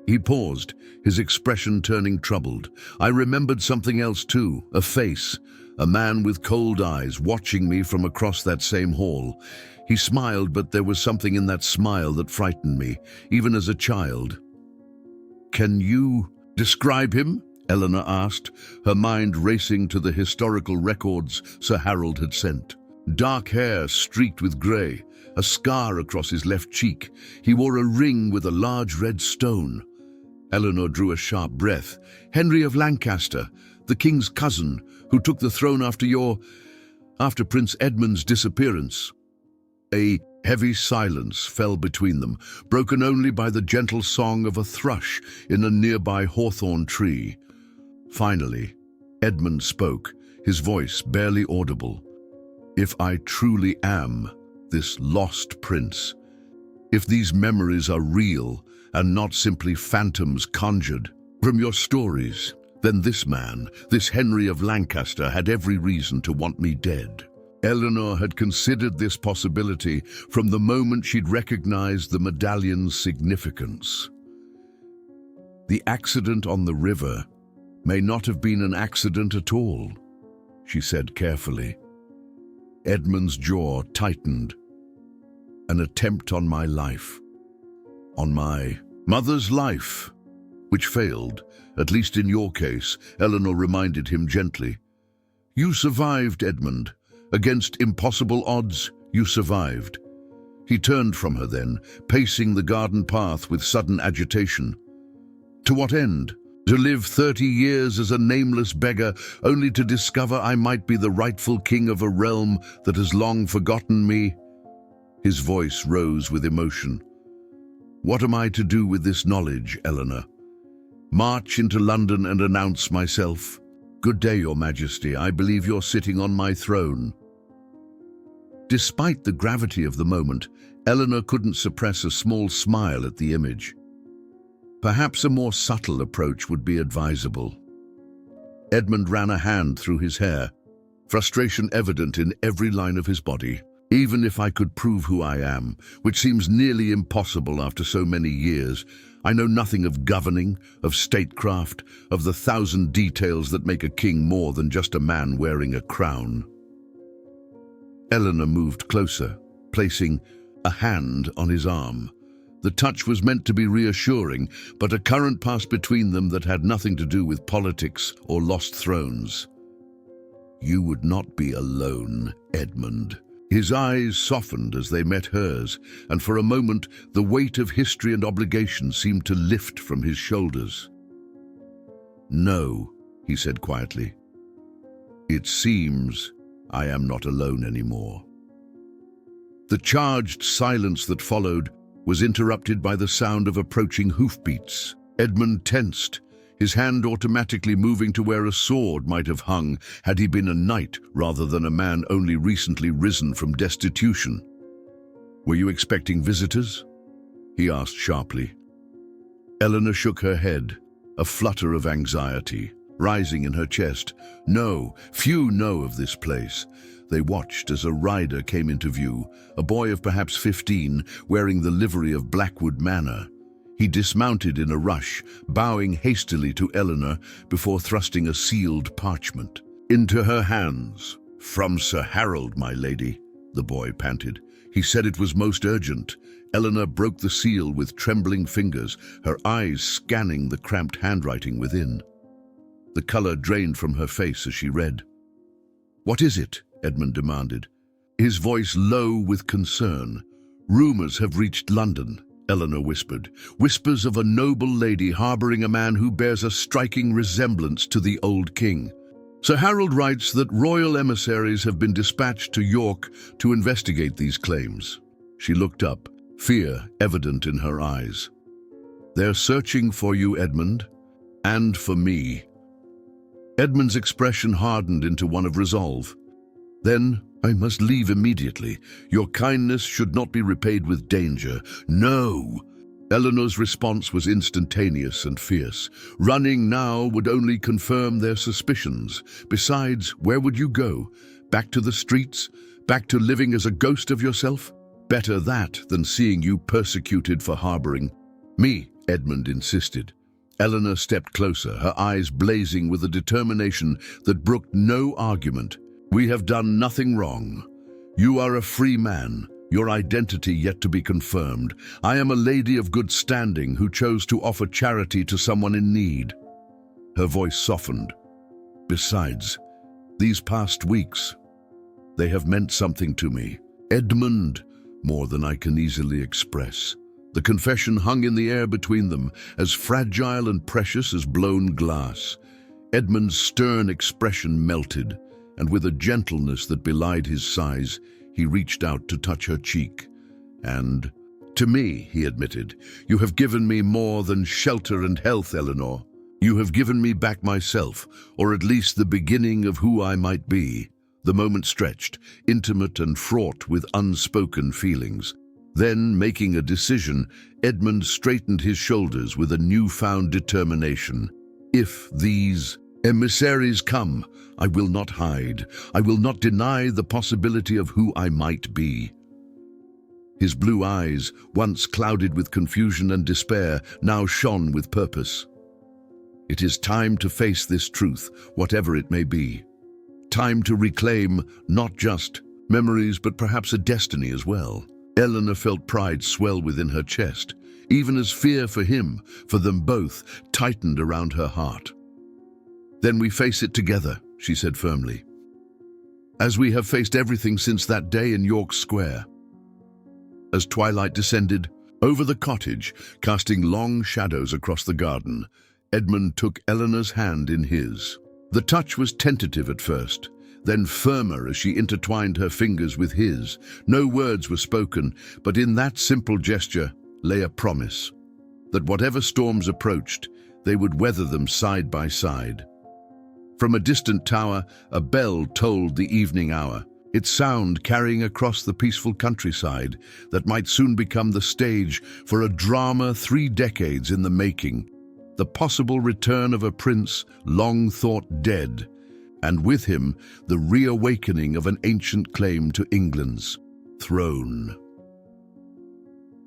He paused, his expression turning troubled. "I remembered something else too, a face, a man with cold eyes watching me from across that same hall. He smiled, but there was something in that smile that frightened me, even as a child." "Can you describe him?" Eleanor asked, her mind racing to the historical records Sir Harold had sent. Dark hair streaked with grey, a scar across his left cheek. He wore a ring with a large red stone. Eleanor drew a sharp breath. "Henry of Lancaster, the king's cousin, who took the throne after Prince Edmund's disappearance." A heavy silence fell between them, broken only by the gentle song of a thrush in a nearby hawthorn tree. Finally, Edmund spoke, his voice barely audible. "If I truly am this lost prince. If these memories are real and not simply phantoms conjured from your stories, then this man, this Henry of Lancaster, had every reason to want me dead. Eleanor had considered this possibility from the moment she'd recognized the medallion's significance. The accident on the river may not have been an accident at all, she said carefully. Edmund's jaw tightened. An attempt on my life. On my mother's life, which failed, at least in your case, Eleanor reminded him gently. You survived, Edmund. Against impossible odds, you survived. He turned from her then, pacing the garden path with sudden agitation. To what end? To live 30 years as a nameless beggar, only to discover I might be the rightful king of a realm that has long forgotten me? His voice rose with emotion. What am I to do with this knowledge, Eleanor? March into London and announce myself? Good day, Your Majesty. I believe you're sitting on my throne. Despite the gravity of the moment, Eleanor couldn't suppress a small smile at the image. Perhaps a more subtle approach would be advisable. Edmund ran a hand through his hair, frustration evident in every line of his body. Even if I could prove who I am, which seems nearly impossible after so many years, I know nothing of governing, of statecraft, of the 1,000 details that make a king more than just a man wearing a crown. Eleanor moved closer, placing a hand on his arm. The touch was meant to be reassuring, but a current passed between them that had nothing to do with politics or lost thrones. You would not be alone, Edmund. His eyes softened as they met hers, and for a moment the weight of history and obligation seemed to lift from his shoulders. No, he said quietly. It seems I am not alone anymore. The charged silence that followed was interrupted by the sound of approaching hoofbeats. Edmund tensed, his hand automatically moving to where a sword might have hung had he been a knight rather than a man only recently risen from destitution. Were you expecting visitors? He asked sharply. Eleanor shook her head, a flutter of anxiety rising in her chest. No, few know of this place. They watched as a rider came into view, a boy of perhaps 15, wearing the livery of Blackwood Manor. He dismounted in a rush, bowing hastily to Eleanor before thrusting a sealed parchment into her hands. From Sir Harold, my lady, the boy panted. He said it was most urgent. Eleanor broke the seal with trembling fingers, her eyes scanning the cramped handwriting within. The color drained from her face as she read. What is it? Edmund demanded, his voice low with concern. Rumors have reached London, Eleanor whispered. Whispers of a noble lady harboring a man who bears a striking resemblance to the old king. Sir Harold writes that royal emissaries have been dispatched to York to investigate these claims. She looked up, fear evident in her eyes. They're searching for you, Edmund, and for me. Edmund's expression hardened into one of resolve. Then I must leave immediately. Your kindness should not be repaid with danger. No! Eleanor's response was instantaneous and fierce. Running now would only confirm their suspicions. Besides, where would you go? Back to the streets? Back to living as a ghost of yourself? Better that than seeing you persecuted for harboring me, Edmund insisted. Eleanor stepped closer, her eyes blazing with a determination that brooked no argument. We have done nothing wrong. You are a free man, your identity yet to be confirmed. I am a lady of good standing who chose to offer charity to someone in need. Her voice softened. Besides, these past weeks, they have meant something to me. Edmund, more than I can easily express. The confession hung in the air between them, as fragile and precious as blown glass. Edmund's stern expression melted, and with a gentleness that belied his size, he reached out to touch her cheek. And, to me, he admitted, you have given me more than shelter and health, Eleanor. You have given me back myself, or at least the beginning of who I might be. The moment stretched, intimate and fraught with unspoken feelings. Then, making a decision, Edmund straightened his shoulders with a newfound determination. If these emissaries come, I will not hide. I will not deny the possibility of who I might be. His blue eyes, once clouded with confusion and despair, now shone with purpose. It is time to face this truth, whatever it may be. Time to reclaim not just memories, but perhaps a destiny as well. Eleanor felt pride swell within her chest, even as fear for him, for them both, tightened around her heart. Then we face it together, she said firmly, as we have faced everything since that day in York Square. As twilight descended over the cottage, casting long shadows across the garden, Edmund took Eleanor's hand in his. The touch was tentative at first, then firmer as she intertwined her fingers with his. No words were spoken, but in that simple gesture lay a promise that whatever storms approached, they would weather them side by side. From a distant tower, a bell tolled the evening hour, its sound carrying across the peaceful countryside that might soon become the stage for a drama 3 decades in the making. The possible return of a prince long thought dead, and with him the reawakening of an ancient claim to England's throne.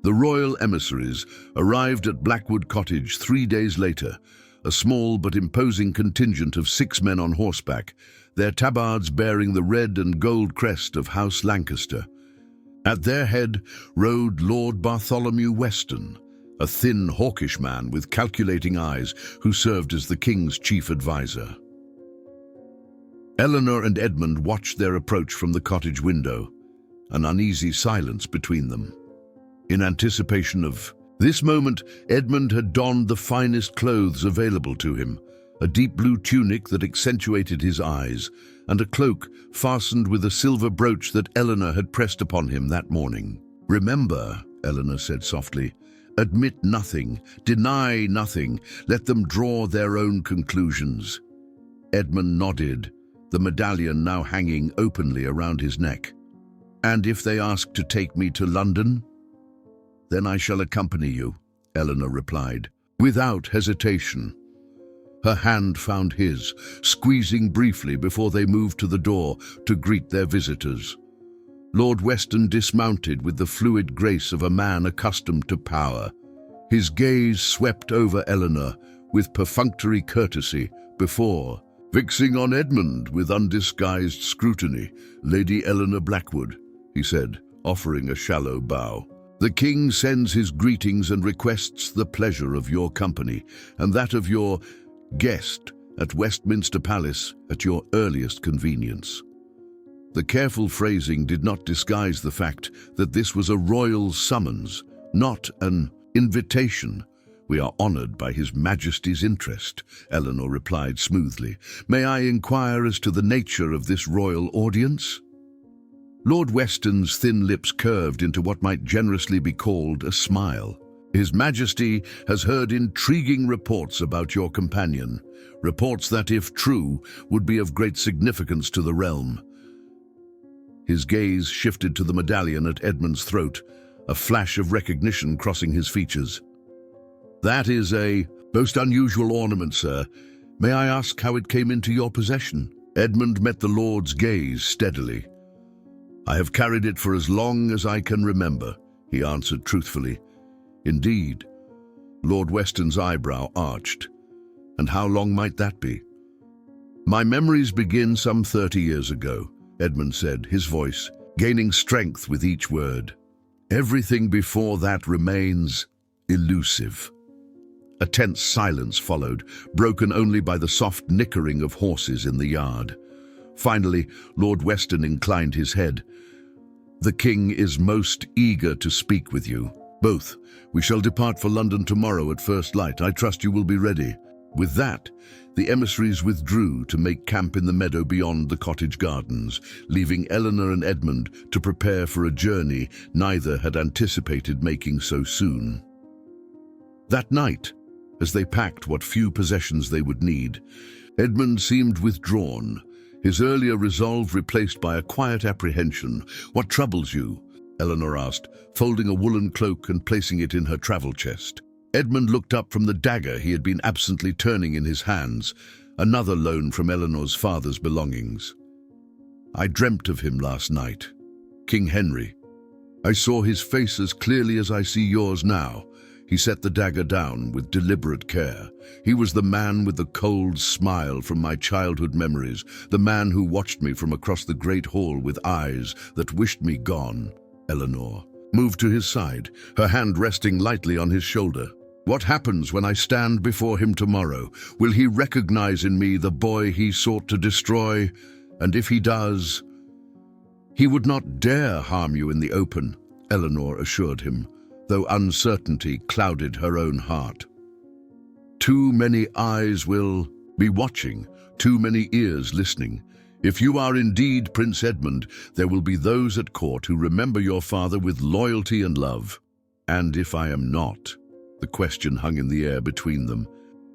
The royal emissaries arrived at Blackwood Cottage 3 days later, a small but imposing contingent of 6 men on horseback, their tabards bearing the red and gold crest of House Lancaster. At their head rode Lord Bartholomew Weston, a thin, hawkish man with calculating eyes who served as the king's chief advisor. Eleanor and Edmund watched their approach from the cottage window, an uneasy silence between them. In anticipation of this moment, Edmund had donned the finest clothes available to him, a deep blue tunic that accentuated his eyes, and a cloak fastened with a silver brooch that Eleanor had pressed upon him that morning. "Remember," Eleanor said softly, "admit nothing, deny nothing, let them draw their own conclusions." Edmund nodded, the medallion now hanging openly around his neck. "And if they ask to take me to London?" "Then I shall accompany you," Eleanor replied, without hesitation. Her hand found his, squeezing briefly before they moved to the door to greet their visitors. Lord Weston dismounted with the fluid grace of a man accustomed to power. His gaze swept over Eleanor with perfunctory courtesy before fixing on Edmund with undisguised scrutiny. "Lady Eleanor Blackwood," he said, offering a shallow bow. "The king sends his greetings and requests the pleasure of your company and that of your guest at Westminster Palace at your earliest convenience." The careful phrasing did not disguise the fact that this was a royal summons, not an invitation. "We are honored by His Majesty's interest," Eleanor replied smoothly. "May I inquire as to the nature of this royal audience?" Lord Weston's thin lips curved into what might generously be called a smile. "His Majesty has heard intriguing reports about your companion, reports that, if true, would be of great significance to the realm." His gaze shifted to the medallion at Edmund's throat, a flash of recognition crossing his features. "That is a most unusual ornament, sir. May I ask how it came into your possession?" Edmund met the Lord's gaze steadily. "I have carried it for as long as I can remember," he answered truthfully. "Indeed." Lord Weston's eyebrow arched. "And how long might that be?" "My memories begin some 30 years ago," Edmund said, his voice gaining strength with each word. "Everything before that remains elusive." A tense silence followed, broken only by the soft nickering of horses in the yard. Finally, Lord Weston inclined his head. "The king is most eager to speak with you. Both. We shall depart for London tomorrow at first light. I trust you will be ready." With that, the emissaries withdrew to make camp in the meadow beyond the cottage gardens, leaving Eleanor and Edmund to prepare for a journey neither had anticipated making so soon. That night, as they packed what few possessions they would need, Edmund seemed withdrawn, his earlier resolve replaced by a quiet apprehension. "What troubles you?" Eleanor asked, folding a woolen cloak and placing it in her travel chest. Edmund looked up from the dagger he had been absently turning in his hands, another loan from Eleanor's father's belongings. "I dreamt of him last night. King Henry. I saw his face as clearly as I see yours now." He set the dagger down with deliberate care. "He was the man with the cold smile from my childhood memories, the man who watched me from across the great hall with eyes that wished me gone." Eleanor moved to his side, her hand resting lightly on his shoulder. "What happens when I stand before him tomorrow? Will he recognize in me the boy he sought to destroy? And if he does—" "He would not dare harm you in the open," Eleanor assured him, though uncertainty clouded her own heart. "Too many eyes will be watching, too many ears listening. If you are indeed Prince Edmund, there will be those at court who remember your father with loyalty and love. And if I am not?" The question hung in the air between them.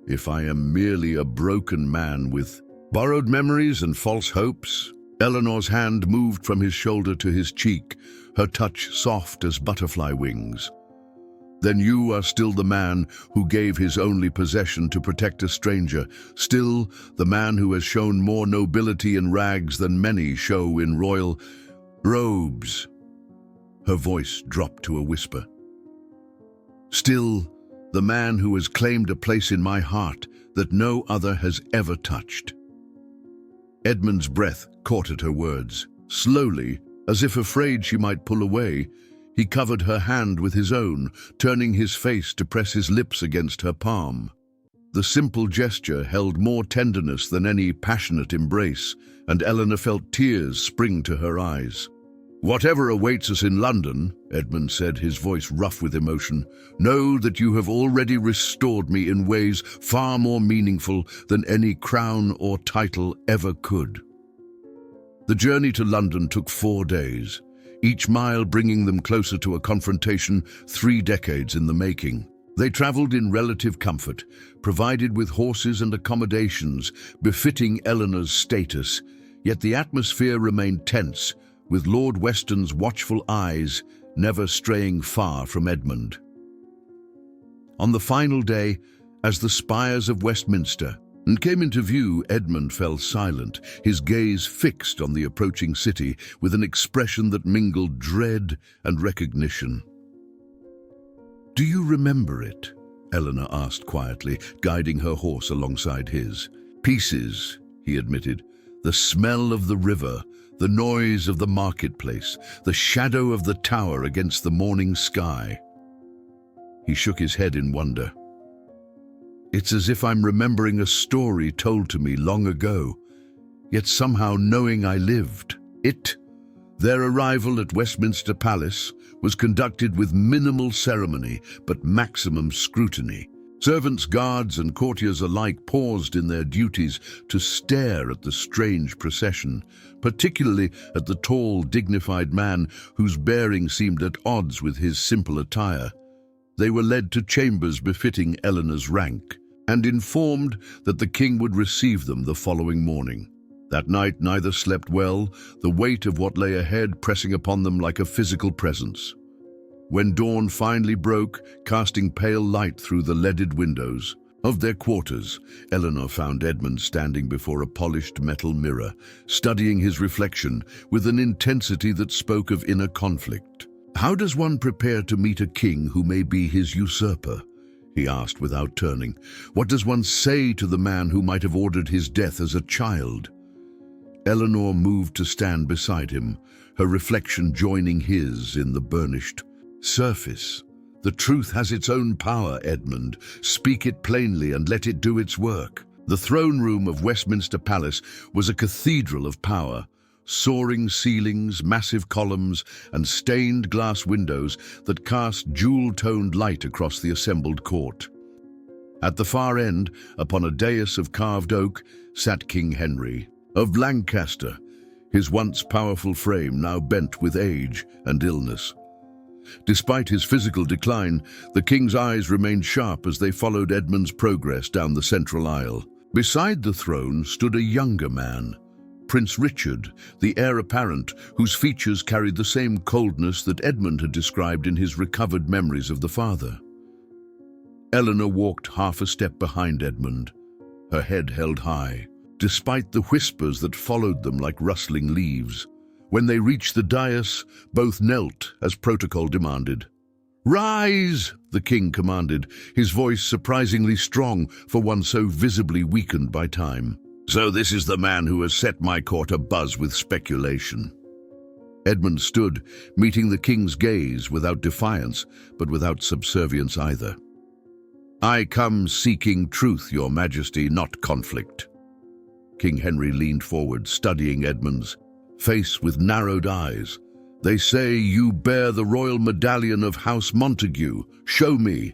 "If I am merely a broken man with borrowed memories and false hopes?" Eleanor's hand moved from his shoulder to his cheek, her touch soft as butterfly wings. "Then you are still the man who gave his only possession to protect a stranger, still the man who has shown more nobility in rags than many show in royal robes." Her voice dropped to a whisper. "Still the man who has claimed a place in my heart that no other has ever touched." Edmund's breath caught at her words. Slowly, as if afraid she might pull away, he covered her hand with his own, turning his face to press his lips against her palm. The simple gesture held more tenderness than any passionate embrace, and Eleanor felt tears spring to her eyes. "Whatever awaits us in London," Edmund said, his voice rough with emotion, "know that you have already restored me in ways far more meaningful than any crown or title ever could." The journey to London took 4 days, each mile bringing them closer to a confrontation 3 decades in the making. They traveled in relative comfort, provided with horses and accommodations befitting Eleanor's status, yet the atmosphere remained tense, with Lord Weston's watchful eyes never straying far from Edmund. On the final day, as the spires of Westminster came into view, Edmund fell silent, his gaze fixed on the approaching city with an expression that mingled dread and recognition. "Do you remember it?" Eleanor asked quietly, guiding her horse alongside his. "Pieces," he admitted. "The smell of the river, the noise of the marketplace, the shadow of the tower against the morning sky." He shook his head in wonder. "It's as if I'm remembering a story told to me long ago, yet somehow knowing I lived it." Their arrival at Westminster Palace was conducted with minimal ceremony but maximum scrutiny. Servants, guards, and courtiers alike paused in their duties to stare at the strange procession, particularly at the tall, dignified man whose bearing seemed at odds with his simple attire. They were led to chambers befitting Eleanor's rank, and informed that the king would receive them the following morning. That night neither slept well, the weight of what lay ahead pressing upon them like a physical presence. When dawn finally broke, casting pale light through the leaded windows of their quarters, Eleanor found Edmund standing before a polished metal mirror, studying his reflection with an intensity that spoke of inner conflict. "How does one prepare to meet a king who may be his usurper?" he asked without turning. "What does one say to the man who might have ordered his death as a child?" Eleanor moved to stand beside him, her reflection joining his in the burnished surface. "The truth has its own power, Edmund. Speak it plainly and let it do its work." The throne room of Westminster Palace was a cathedral of power. Soaring ceilings, massive columns, and stained glass windows that cast jewel-toned light across the assembled court. At the far end, upon a dais of carved oak, sat King Henry of Lancaster, his once powerful frame now bent with age and illness. Despite his physical decline, the king's eyes remained sharp as they followed Edmund's progress down the central aisle. Beside the throne stood a younger man, Prince Richard, the heir apparent, whose features carried the same coldness that Edmund had described in his recovered memories of the father. Eleanor walked half a step behind Edmund, her head held high, despite the whispers that followed them like rustling leaves. When they reached the dais, both knelt as protocol demanded. "Rise!" the king commanded, his voice surprisingly strong for one so visibly weakened by time. "So this is the man who has set my court abuzz with speculation." Edmund stood, meeting the king's gaze without defiance, but without subservience either. "I come seeking truth, your majesty, not conflict." King Henry leaned forward, studying Edmund's face with narrowed eyes. "They say you bear the royal medallion of House Montague. Show me."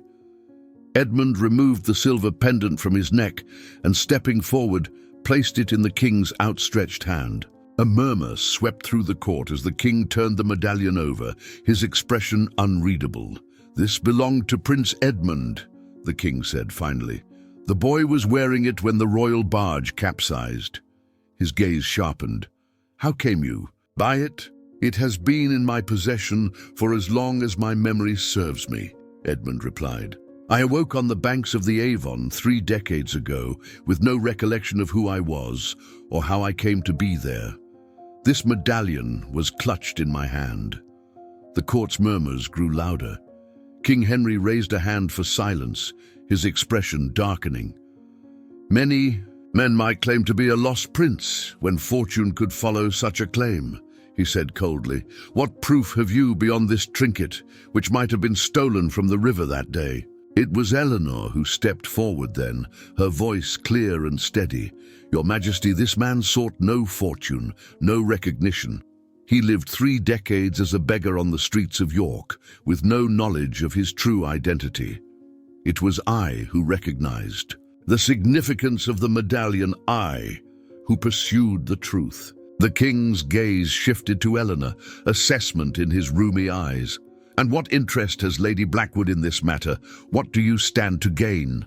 Edmund removed the silver pendant from his neck and, stepping forward, placed it in the king's outstretched hand. A murmur swept through the court as the king turned the medallion over, his expression unreadable. "This belonged to Prince Edmund," the king said finally. "The boy was wearing it when the royal barge capsized." His gaze sharpened. "How came you by it?" "It has been in my possession for as long as my memory serves me," Edmund replied. "I awoke on the banks of the Avon 3 decades ago with no recollection of who I was or how I came to be there. This medallion was clutched in my hand." The court's murmurs grew louder. King Henry raised a hand for silence, his expression darkening. "Many men might claim to be a lost prince when fortune could follow such a claim," he said coldly. "What proof have you beyond this trinket, which might have been stolen from the river that day?" It was Eleanor who stepped forward then, her voice clear and steady. "Your Majesty, this man sought no fortune, no recognition. He lived 3 decades as a beggar on the streets of York, with no knowledge of his true identity. It was I who recognized the significance of the medallion, I who pursued the truth." The king's gaze shifted to Eleanor, assessment in his rheumy eyes. "And what interest has Lady Blackwood in this matter? What do you stand to gain?"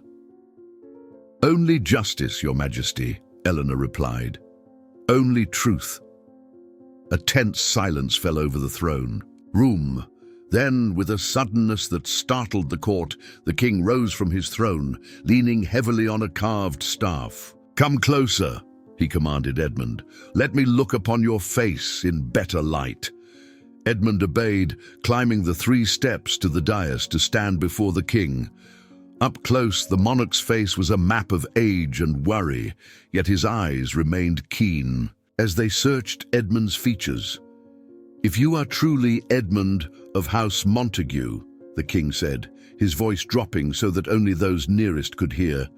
"Only justice, your Majesty," Eleanor replied. "Only truth." A tense silence fell over the throne room. Then, with a suddenness that startled the court, the king rose from his throne, leaning heavily on a carved staff. "Come closer," he commanded Edmund. "Let me look upon your face in better light." Edmund obeyed, climbing the 3 steps to the dais to stand before the king. Up close, the monarch's face was a map of age and worry, yet his eyes remained keen as they searched Edmund's features. "If you are truly Edmund of House Montague," the king said, his voice dropping so that only those nearest could hear,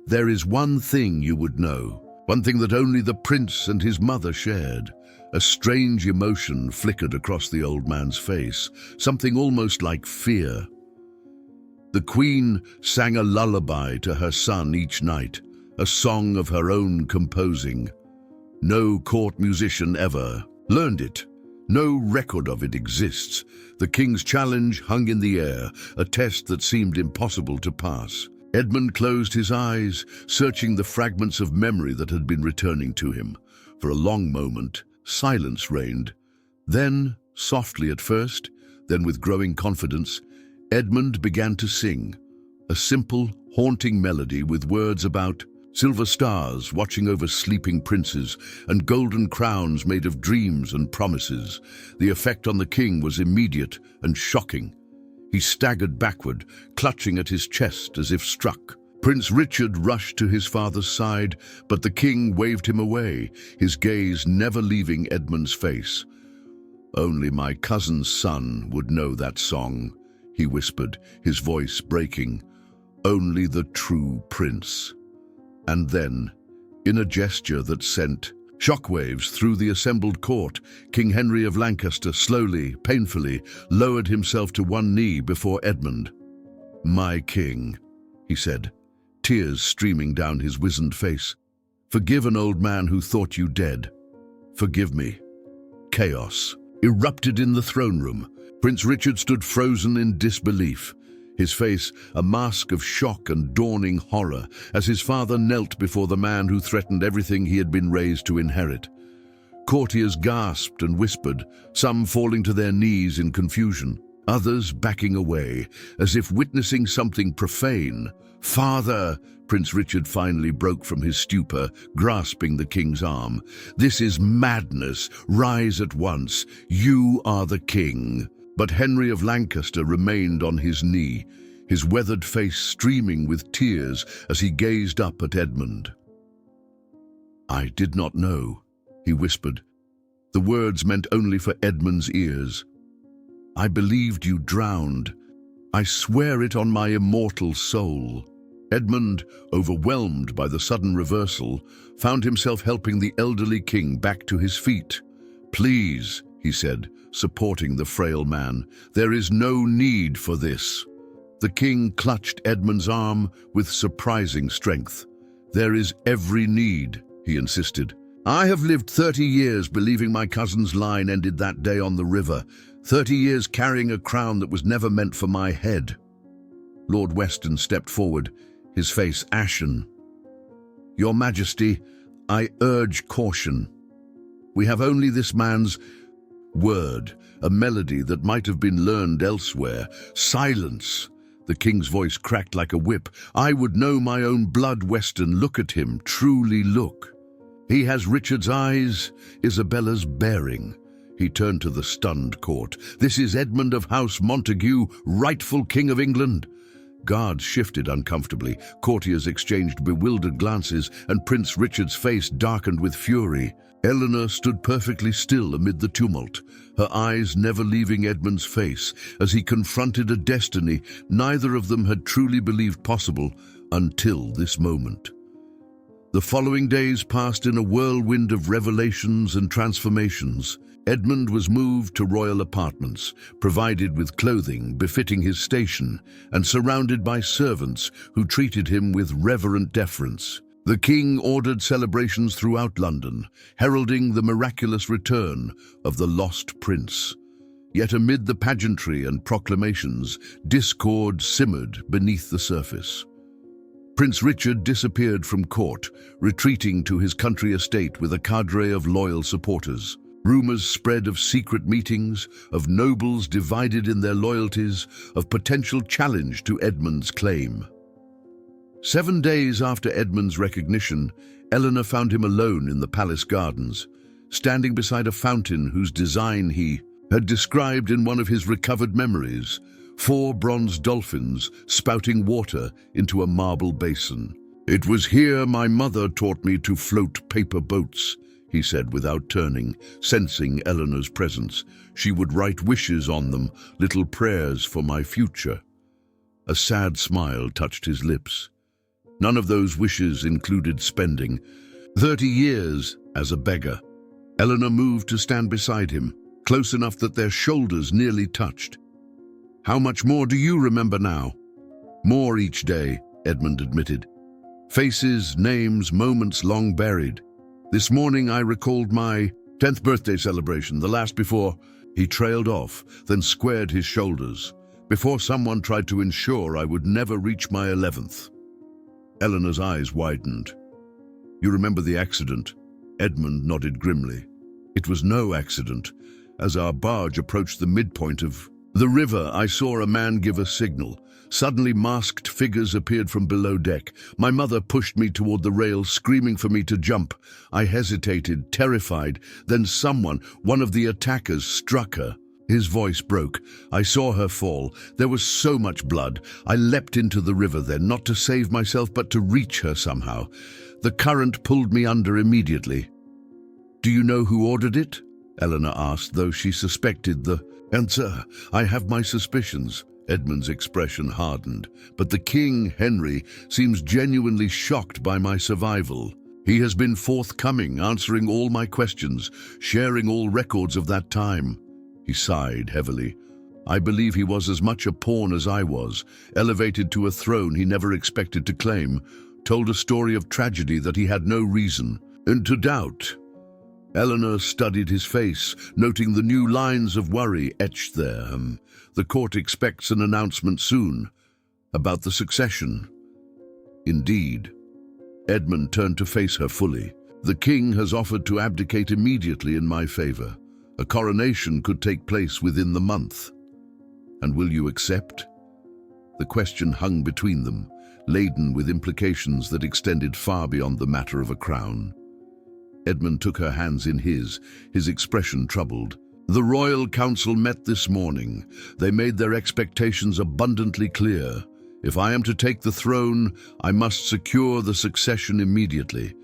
"there is one thing you would know, one thing that only the prince and his mother shared." A strange emotion flickered across the old man's face, something almost like fear. "The queen sang a lullaby to her son each night, a song of her own composing. No court musician ever learned it. No record of it exists." The king's challenge hung in the air, a test that seemed impossible to pass. Edmund closed his eyes, searching the fragments of memory that had been returning to him. For a long moment, silence reigned. Then, softly at first, then with growing confidence, Edmund began to sing, a simple, haunting melody with words about silver stars watching over sleeping princes and golden crowns made of dreams and promises. The effect on the king was immediate and shocking. He staggered backward, clutching at his chest as if struck. Prince Richard rushed to his father's side, but the king waved him away, his gaze never leaving Edmund's face. "Only my cousin's son would know that song," he whispered, his voice breaking. "Only the true prince." And then, in a gesture that sent shockwaves through the assembled court, King Henry of Lancaster slowly, painfully, lowered himself to one knee before Edmund. "My king," he said, tears streaming down his wizened face. "Forgive an old man who thought you dead. Forgive me." Chaos erupted in the throne room. Prince Richard stood frozen in disbelief, his face a mask of shock and dawning horror as his father knelt before the man who threatened everything he had been raised to inherit. Courtiers gasped and whispered, some falling to their knees in confusion, others backing away, as if witnessing something profane. "Father!" Prince Richard finally broke from his stupor, grasping the king's arm. "This is madness. Rise at once. You are the king." But Henry of Lancaster remained on his knee, his weathered face streaming with tears as he gazed up at Edmund. "I did not know," he whispered. The words meant only for Edmund's ears. "I believed you drowned. I swear it on my immortal soul." Edmund, overwhelmed by the sudden reversal, found himself helping the elderly king back to his feet. "Please," he said, supporting the frail man, "there is no need for this." The king clutched Edmund's arm with surprising strength. "There is every need," he insisted. "I have lived 30 years believing my cousin's line ended that day on the river, 30 years carrying a crown that was never meant for my head." Lord Weston stepped forward, his face ashen. "Your Majesty, I urge caution. We have only this man's word, a melody that might have been learned elsewhere. Silence!" The king's voice cracked like a whip. "I would know my own blood, Weston. Look at him, truly look. He has Richard's eyes, Isabella's bearing." He turned to the stunned court. "This is Edmund of House Montague, rightful King of England." Guards shifted uncomfortably, courtiers exchanged bewildered glances, and Prince Richard's face darkened with fury. Eleanor stood perfectly still amid the tumult, her eyes never leaving Edmund's face as he confronted a destiny neither of them had truly believed possible until this moment. The following days passed in a whirlwind of revelations and transformations. Edmund was moved to royal apartments, provided with clothing befitting his station, and surrounded by servants who treated him with reverent deference. The king ordered celebrations throughout London, heralding the miraculous return of the lost prince. Yet amid the pageantry and proclamations, discord simmered beneath the surface. Prince Richard disappeared from court, retreating to his country estate with a cadre of loyal supporters. Rumors spread of secret meetings, of nobles divided in their loyalties, of potential challenge to Edmund's claim. 7 days after Edmund's recognition, Eleanor found him alone in the palace gardens, standing beside a fountain whose design he had described in one of his recovered memories, 4 bronze dolphins spouting water into a marble basin. "It was here my mother taught me to float paper boats," he said without turning, sensing Eleanor's presence. "She would write wishes on them, little prayers for my future." A sad smile touched his lips. None of those wishes included spending 30 years as a beggar. Eleanor moved to stand beside him, close enough that their shoulders nearly touched. "How much more do you remember now?" "More each day," Edmund admitted. "Faces, names, moments long buried. This morning I recalled my 10th birthday celebration, the last before—" He trailed off, then squared his shoulders. "Before someone tried to ensure I would never reach my 11th. Eleanor's eyes widened. "You remember the accident?" Edmund nodded grimly. "It was no accident. As our barge approached the midpoint of the river, I saw a man give a signal. Suddenly masked figures appeared from below deck. My mother pushed me toward the rail, screaming for me to jump. I hesitated, terrified. Then someone, one of the attackers, struck her." His voice broke. "I saw her fall. There was so much blood. I leapt into the river then, not to save myself, but to reach her somehow. The current pulled me under immediately." "Do you know who ordered it?" Eleanor asked, though she suspected the answer. "I have my suspicions." Edmund's expression hardened. "But the king, Henry, seems genuinely shocked by my survival. He has been forthcoming, answering all my questions, sharing all records of that time." He sighed heavily. "I believe he was as much a pawn as I was, elevated to a throne he never expected to claim, told a story of tragedy that he had no reason and to doubt." Eleanor studied his face, noting the new lines of worry etched there. "The court expects an announcement soon." About the succession. Indeed. Edmund turned to face her fully. The king has offered to abdicate immediately in my favor. A coronation could take place within the month. And will you accept? The question hung between them, laden with implications that extended far beyond the matter of a crown. Edmund took her hands in his expression troubled. The royal council met this morning. They made their expectations abundantly clear. If I am to take the throne, I must secure the succession immediately.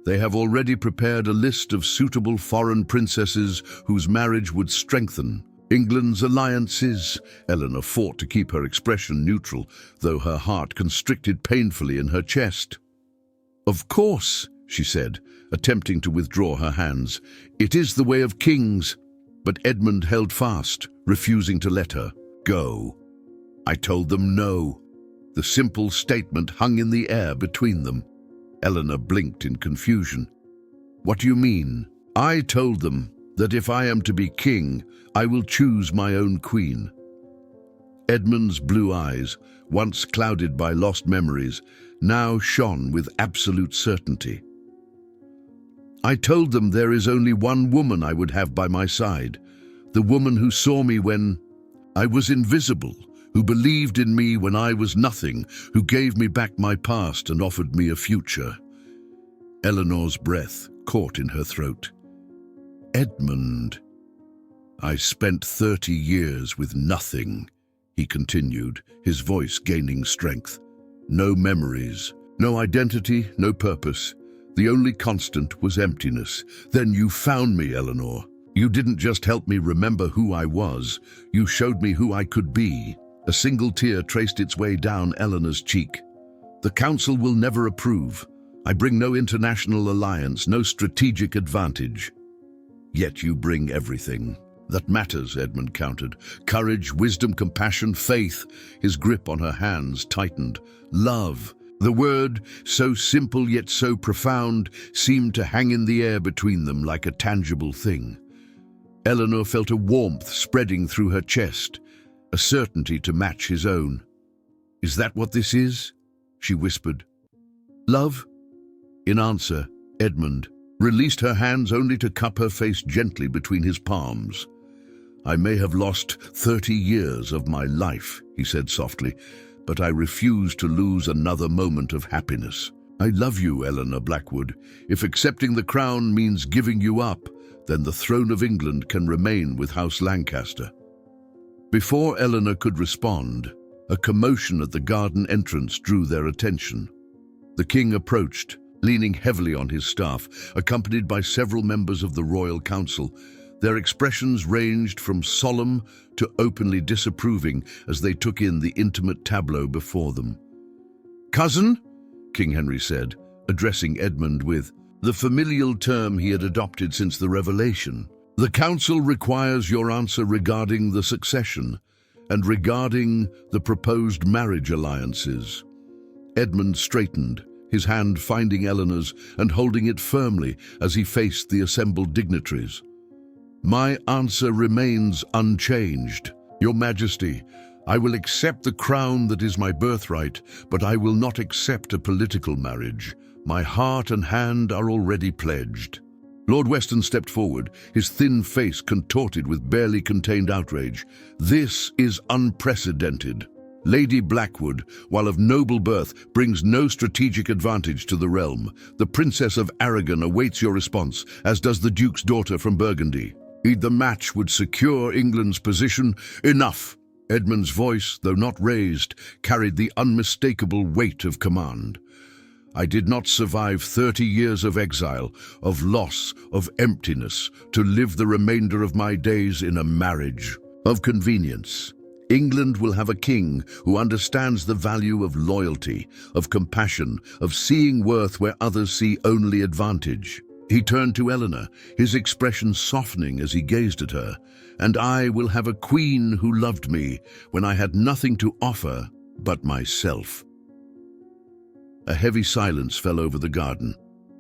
They have already prepared a list of suitable foreign princesses whose marriage would strengthen England's alliances. Eleanor fought to keep her expression neutral, though her heart constricted painfully in her chest. "Of course," she said, attempting to withdraw her hands. "It is the way of kings." But Edmund held fast, refusing to let her go. "I told them no." The simple statement hung in the air between them. Eleanor blinked in confusion. "What do you mean?" "I told them that if I am to be king, I will choose my own queen." Edmund's blue eyes, once clouded by lost memories, now shone with absolute certainty. "I told them there is only one woman I would have by my side, the woman who saw me when I was invisible, who believed in me when I was nothing, who gave me back my past and offered me a future." Eleanor's breath caught in her throat. "Edmund, I spent 30 years with nothing," he continued, his voice gaining strength. "No memories, no identity, no purpose. The only constant was emptiness. Then you found me, Eleanor. You didn't just help me remember who I was, you showed me who I could be." A single tear traced its way down Eleanor's cheek. "The council will never approve. I bring no international alliance, no strategic advantage. Yet you bring everything that matters," Edmund countered. "Courage, wisdom, compassion, faith." His grip on her hands tightened. "Love." The word, so simple yet so profound, seemed to hang in the air between them like a tangible thing. Eleanor felt a warmth spreading through her chest, a certainty to match his own. "Is that what this is?" she whispered. "Love?" In answer, Edmund released her hands only to cup her face gently between his palms. "I may have lost 30 years of my life," he said softly, "but I refuse to lose another moment of happiness. I love you, Eleanor Blackwood. If accepting the crown means giving you up, then the throne of England can remain with House Lancaster." Before Eleanor could respond, a commotion at the garden entrance drew their attention. The king approached, leaning heavily on his staff, accompanied by several members of the royal council. Their expressions ranged from solemn to openly disapproving as they took in the intimate tableau before them. "Cousin," King Henry said, addressing Edmund with the familial term he had adopted since the revelation, "the council requires your answer regarding the succession and regarding the proposed marriage alliances." Edmund straightened, his hand finding Eleanor's and holding it firmly as he faced the assembled dignitaries. "My answer remains unchanged. Your Majesty, I will accept the crown that is my birthright, but I will not accept a political marriage. My heart and hand are already pledged." Lord Weston stepped forward, his thin face contorted with barely contained outrage. "This is unprecedented. Lady Blackwood, while of noble birth, brings no strategic advantage to the realm. The Princess of Aragon awaits your response, as does the Duke's daughter from Burgundy. The match would secure England's position. Enough!" Edmund's voice, though not raised, carried the unmistakable weight of command. "I did not survive 30 years of exile, of loss, of emptiness, to live the remainder of my days in a marriage of convenience. England will have a king who understands the value of loyalty, of compassion, of seeing worth where others see only advantage." He turned to Eleanor, his expression softening as he gazed at her. "And I will have a queen who loved me when I had nothing to offer but myself." A heavy silence fell over the garden.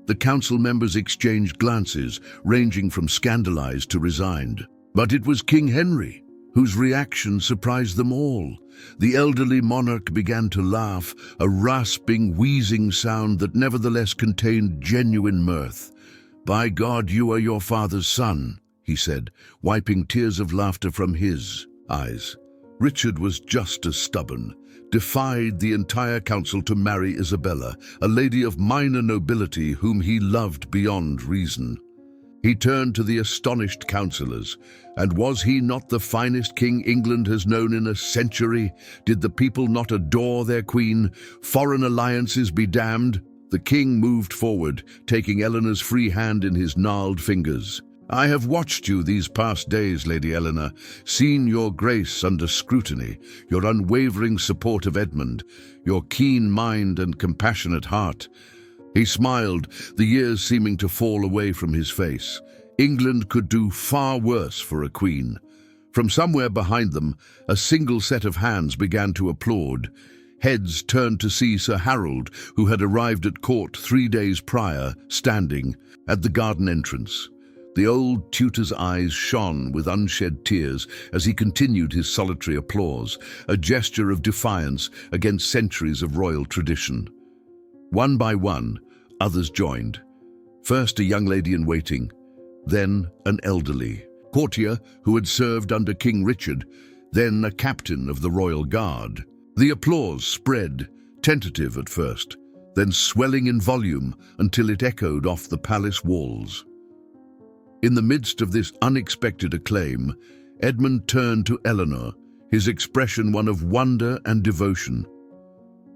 The council members exchanged glances, ranging from scandalized to resigned. But it was King Henry whose reaction surprised them all. The elderly monarch began to laugh, a rasping, wheezing sound that nevertheless contained genuine mirth. "By God, you are your father's son," he said, wiping tears of laughter from his eyes. Richard was just as stubborn, defied the entire council to marry Isabella, a lady of minor nobility whom he loved beyond reason. He turned to the astonished councillors. And was he not the finest king England has known in a century? Did the people not adore their queen? Foreign alliances be damned. The king moved forward, taking Eleanor's free hand in his gnarled fingers. "I have watched you these past days, Lady Eleanor, seen your grace under scrutiny, your unwavering support of Edmund, your keen mind and compassionate heart." He smiled, the years seeming to fall away from his face. England could do far worse for a queen. From somewhere behind them, a single set of hands began to applaud. Heads turned to see Sir Harold, who had arrived at court 3 days prior, standing at the garden entrance. The old tutor's eyes shone with unshed tears as he continued his solitary applause, a gesture of defiance against centuries of royal tradition. One by one, others joined. First a young lady in waiting, then an elderly courtier who had served under King Richard, then a captain of the royal guard. The applause spread, tentative at first, then swelling in volume until it echoed off the palace walls. In the midst of this unexpected acclaim, Edmund turned to Eleanor, his expression one of wonder and devotion.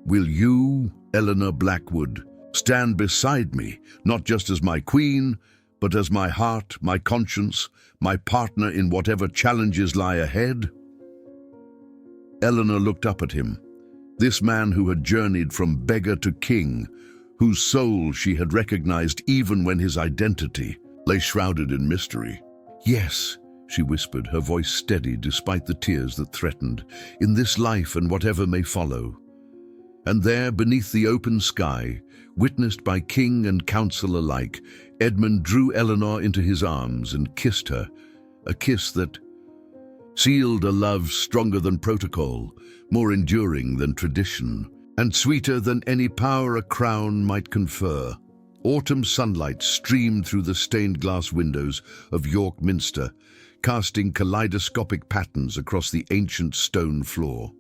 "Will you, Eleanor Blackwood, stand beside me, not just as my queen, but as my heart, my conscience, my partner in whatever challenges lie ahead?" Eleanor looked up at him, this man who had journeyed from beggar to king, whose soul she had recognized even when his identity lay shrouded in mystery. "Yes," she whispered, her voice steady despite the tears that threatened, "in this life and whatever may follow." And there, beneath the open sky, witnessed by king and council alike, Edmund drew Eleanor into his arms and kissed her, a kiss that sealed a love stronger than protocol, more enduring than tradition, and sweeter than any power a crown might confer. Autumn sunlight streamed through the stained glass windows of York Minster, casting kaleidoscopic patterns across the ancient stone floor.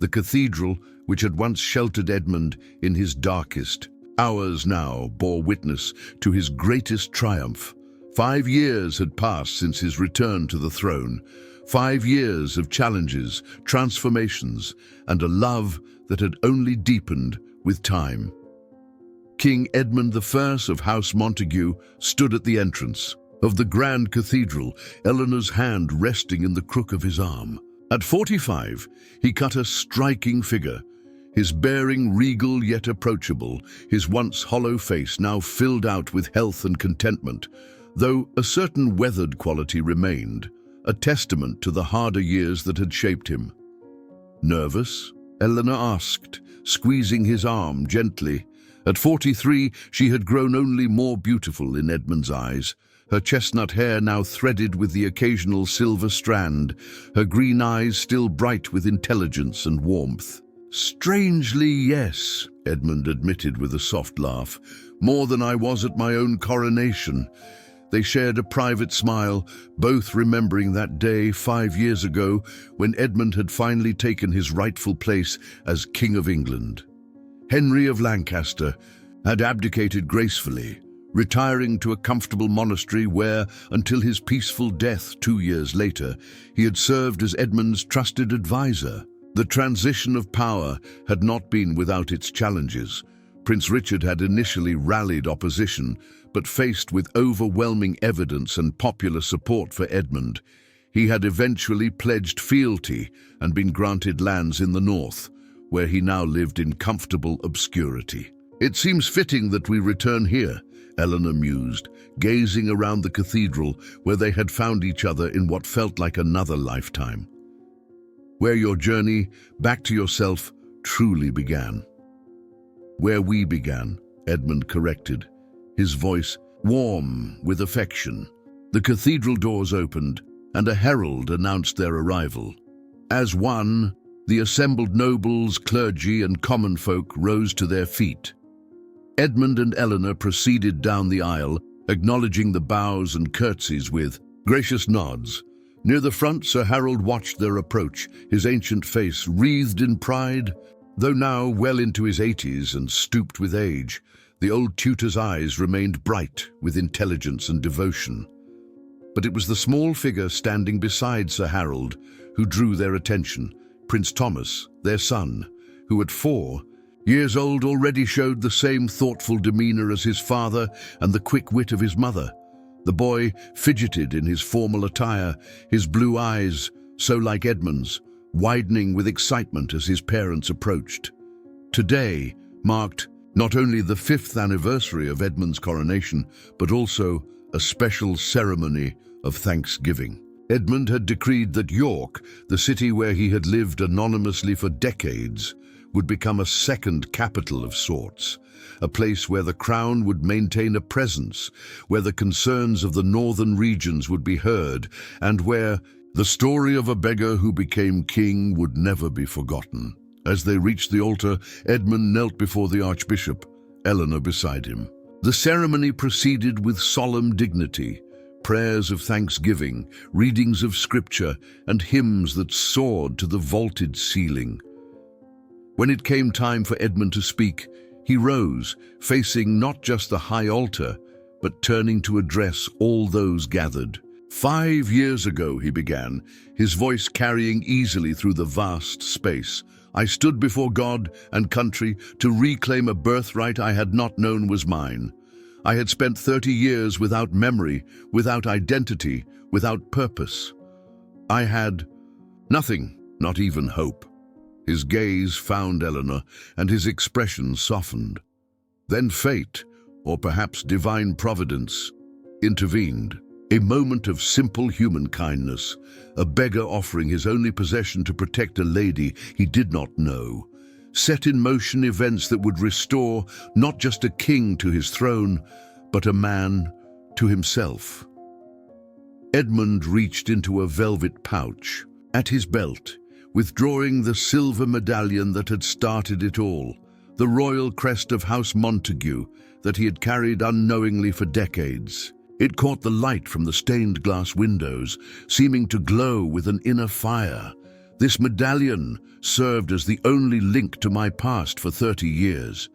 The cathedral, which had once sheltered Edmund in his darkest hours, now bore witness to his greatest triumph. 5 years had passed since his return to the throne, 5 years of challenges, transformations, and a love that had only deepened with time. King Edmund I of House Montague stood at the entrance of the grand cathedral, Eleanor's hand resting in the crook of his arm. At 45, he cut a striking figure, his bearing regal yet approachable, his once hollow face now filled out with health and contentment, though a certain weathered quality remained, a testament to the harder years that had shaped him. "Nervous?" Eleanor asked, squeezing his arm gently. At 43, she had grown only more beautiful in Edmund's eyes, her chestnut hair now threaded with the occasional silver strand, her green eyes still bright with intelligence and warmth. "Strangely, yes," Edmund admitted with a soft laugh, "more than I was at my own coronation." They shared a private smile, both remembering that day 5 years ago when Edmund had finally taken his rightful place as King of England. Henry of Lancaster had abdicated gracefully, retiring to a comfortable monastery where, until his peaceful death 2 years later, he had served as Edmund's trusted advisor. The transition of power had not been without its challenges. Prince Richard had initially rallied opposition, but faced with overwhelming evidence and popular support for Edmund, he had eventually pledged fealty and been granted lands in the north, where he now lived in comfortable obscurity. "It seems fitting that we return here," Eleanor mused, gazing around the cathedral where they had found each other in what felt like another lifetime. "Where your journey back to yourself truly began." "Where we began," Edmund corrected, his voice warm with affection. The cathedral doors opened, and a herald announced their arrival. As one, the assembled nobles, clergy, and common folk rose to their feet. Edmund and Eleanor proceeded down the aisle, acknowledging the bows and curtsies with gracious nods. Near the front, Sir Harold watched their approach, his ancient face wreathed in pride. Though now well into his 80s and stooped with age, the old tutor's eyes remained bright with intelligence and devotion. But it was the small figure standing beside Sir Harold who drew their attention, Prince Thomas, their son, who at 4 years old already showed the same thoughtful demeanor as his father and the quick wit of his mother. The boy fidgeted in his formal attire, his blue eyes, so like Edmund's, widening with excitement as his parents approached. Today marked not only the 5th anniversary of Edmund's coronation, but also a special ceremony of thanksgiving. Edmund had decreed that York, the city where he had lived anonymously for decades, would become a second capital of sorts, a place where the crown would maintain a presence, where the concerns of the northern regions would be heard, and where the story of a beggar who became king would never be forgotten. As they reached the altar, Edmund knelt before the Archbishop, Eleanor beside him. The ceremony proceeded with solemn dignity, prayers of thanksgiving, readings of scripture, and hymns that soared to the vaulted ceiling. When it came time for Edmund to speak, he rose, facing not just the high altar, but turning to address all those gathered. 5 years ago, he began, his voice carrying easily through the vast space. I stood before God and country to reclaim a birthright I had not known was mine. I had spent 30 years without memory, without identity, without purpose. I had nothing, not even hope. His gaze found Eleanor, and his expression softened. Then fate, or perhaps divine providence, intervened. A moment of simple human kindness, a beggar offering his only possession to protect a lady he did not know, set in motion events that would restore not just a king to his throne, but a man to himself. Edmund reached into a velvet pouch at his belt, withdrawing the silver medallion that had started it all, the royal crest of House Montague that he had carried unknowingly for decades. It caught the light from the stained glass windows, seeming to glow with an inner fire. This medallion served as the only link to my past for 30 years.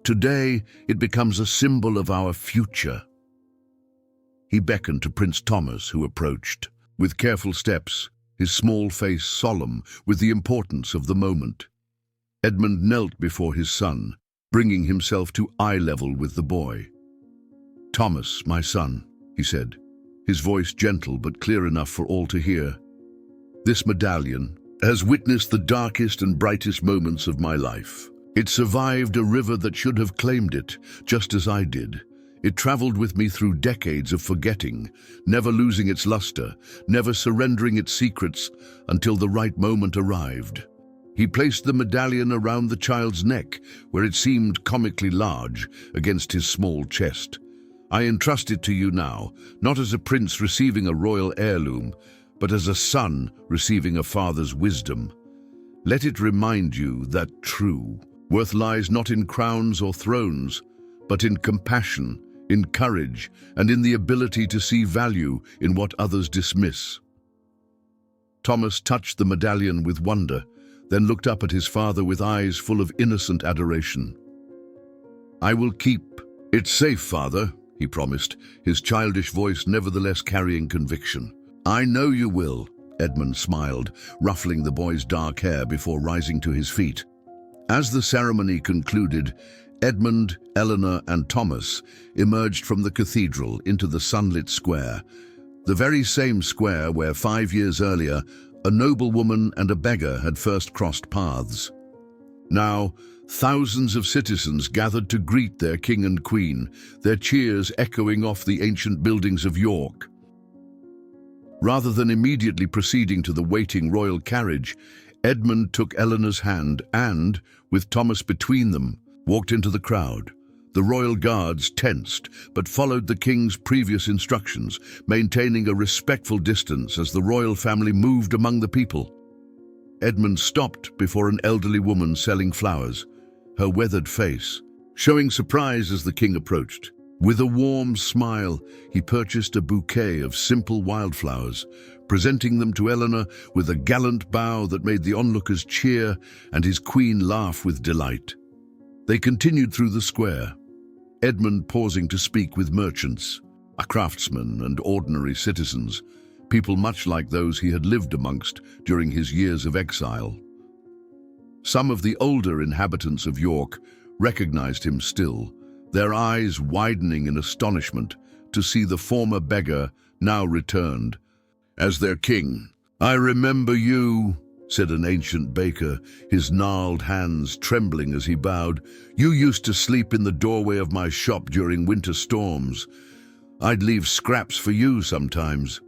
Today, it becomes a symbol of our future. He beckoned to Prince Thomas, who approached. With careful steps, his small face solemn with the importance of the moment. Edmund knelt before his son, bringing himself to eye level with the boy. Thomas, my son, he said, his voice gentle but clear enough for all to hear. This medallion has witnessed the darkest and brightest moments of my life. It survived a river that should have claimed it, just as I did. It traveled with me through decades of forgetting, never losing its luster, never surrendering its secrets until the right moment arrived. He placed the medallion around the child's neck, where it seemed comically large, against his small chest. I entrust it to you now, not as a prince receiving a royal heirloom, but as a son receiving a father's wisdom. Let it remind you that true worth lies not in crowns or thrones, but in compassion, in courage, and in the ability to see value in what others dismiss. Thomas touched the medallion with wonder, then looked up at his father with eyes full of innocent adoration. I will keep it safe, father, he promised, his childish voice nevertheless carrying conviction. I know you will, Edmund smiled, ruffling the boy's dark hair before rising to his feet. As the ceremony concluded, Edmund, Eleanor, and Thomas emerged from the cathedral into the sunlit square, the very same square where 5 years earlier a noblewoman and a beggar had first crossed paths. Now, thousands of citizens gathered to greet their king and queen, their cheers echoing off the ancient buildings of York. Rather than immediately proceeding to the waiting royal carriage, Edmund took Eleanor's hand and, with Thomas between them, walked into the crowd. The royal guards tensed, but followed the king's previous instructions, maintaining a respectful distance as the royal family moved among the people. Edmund stopped before an elderly woman selling flowers, her weathered face showing surprise as the king approached. With a warm smile, he purchased a bouquet of simple wildflowers, presenting them to Eleanor with a gallant bow that made the onlookers cheer and his queen laugh with delight. They continued through the square, Edmund pausing to speak with merchants, craftsmen and ordinary citizens, people much like those he had lived amongst during his years of exile. Some of the older inhabitants of York recognized him still, their eyes widening in astonishment to see the former beggar now returned as their king. "I remember you," said an ancient baker, his gnarled hands trembling as he bowed. "You used to sleep in the doorway of my shop during winter storms. I'd leave scraps for you sometimes."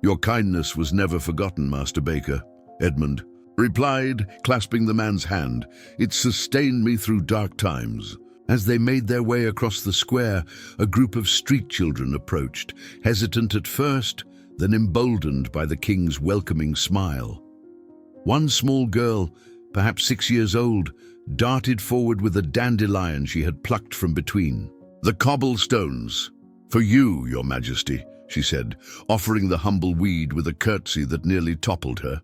"Your kindness was never forgotten, Master Baker," Edmund replied, clasping the man's hand. "It sustained me through dark times." As they made their way across the square, a group of street children approached, hesitant at first, then emboldened by the king's welcoming smile. One small girl, perhaps 6 years old, darted forward with a dandelion she had plucked from between the cobblestones. "For you, Your Majesty," she said, offering the humble weed with a curtsy that nearly toppled her.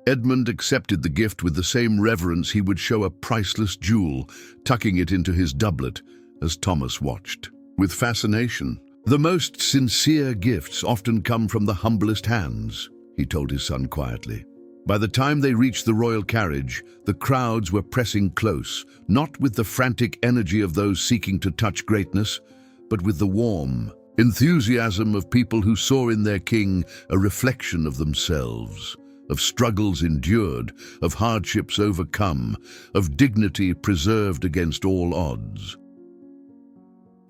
Edmund accepted the gift with the same reverence he would show a priceless jewel, tucking it into his doublet as Thomas watched with fascination. "The most sincere gifts often come from the humblest hands," he told his son quietly. By the time they reached the royal carriage, the crowds were pressing close, not with the frantic energy of those seeking to touch greatness, but with the warm enthusiasm of people who saw in their king a reflection of themselves, of struggles endured, of hardships overcome, of dignity preserved against all odds.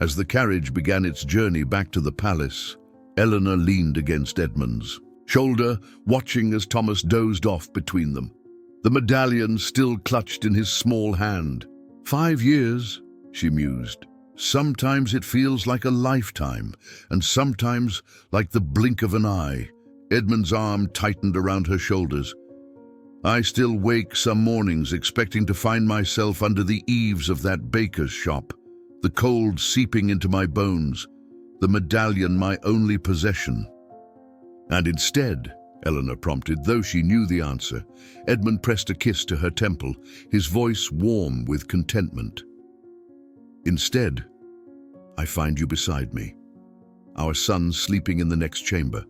As the carriage began its journey back to the palace, Eleanor leaned against Edmund's shoulder, watching as Thomas dozed off between them, the medallion still clutched in his small hand. 5 years, she mused. Sometimes it feels like a lifetime, and sometimes like the blink of an eye. Edmund's arm tightened around her shoulders. "I still wake some mornings expecting to find myself under the eaves of that baker's shop, the cold seeping into my bones, the medallion my only possession." "And instead," Eleanor prompted, though she knew the answer. Edmund pressed a kiss to her temple, his voice warm with contentment. "Instead, I find you beside me, our son sleeping in the next chamber,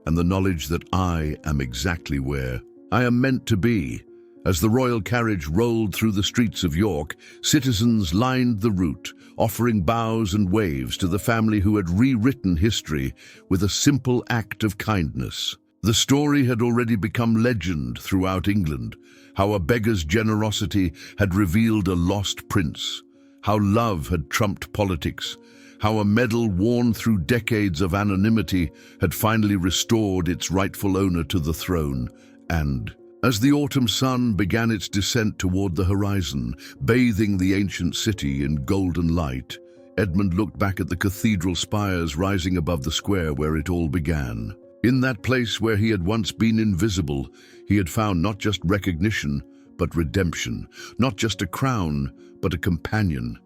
and the knowledge that I am exactly where I am meant to be." As the royal carriage rolled through the streets of York, citizens lined the route, offering bows and waves to the family who had rewritten history with a simple act of kindness. The story had already become legend throughout England, how a beggar's generosity had revealed a lost prince, how love had trumped politics, how a medal worn through decades of anonymity had finally restored its rightful owner to the throne. And as the autumn sun began its descent toward the horizon, bathing the ancient city in golden light, Edmund looked back at the cathedral spires rising above the square where it all began. In that place where he had once been invisible, he had found not just recognition, but redemption, not just a crown, but a companion,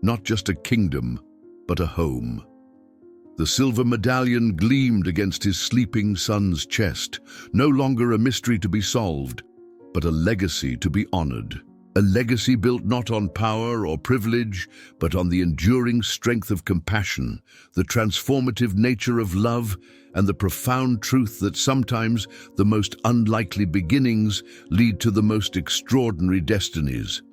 not just a kingdom, but a home. The silver medallion gleamed against his sleeping son's chest, no longer a mystery to be solved, but a legacy to be honored. A legacy built not on power or privilege, but on the enduring strength of compassion, the transformative nature of love, and the profound truth that sometimes the most unlikely beginnings lead to the most extraordinary destinies.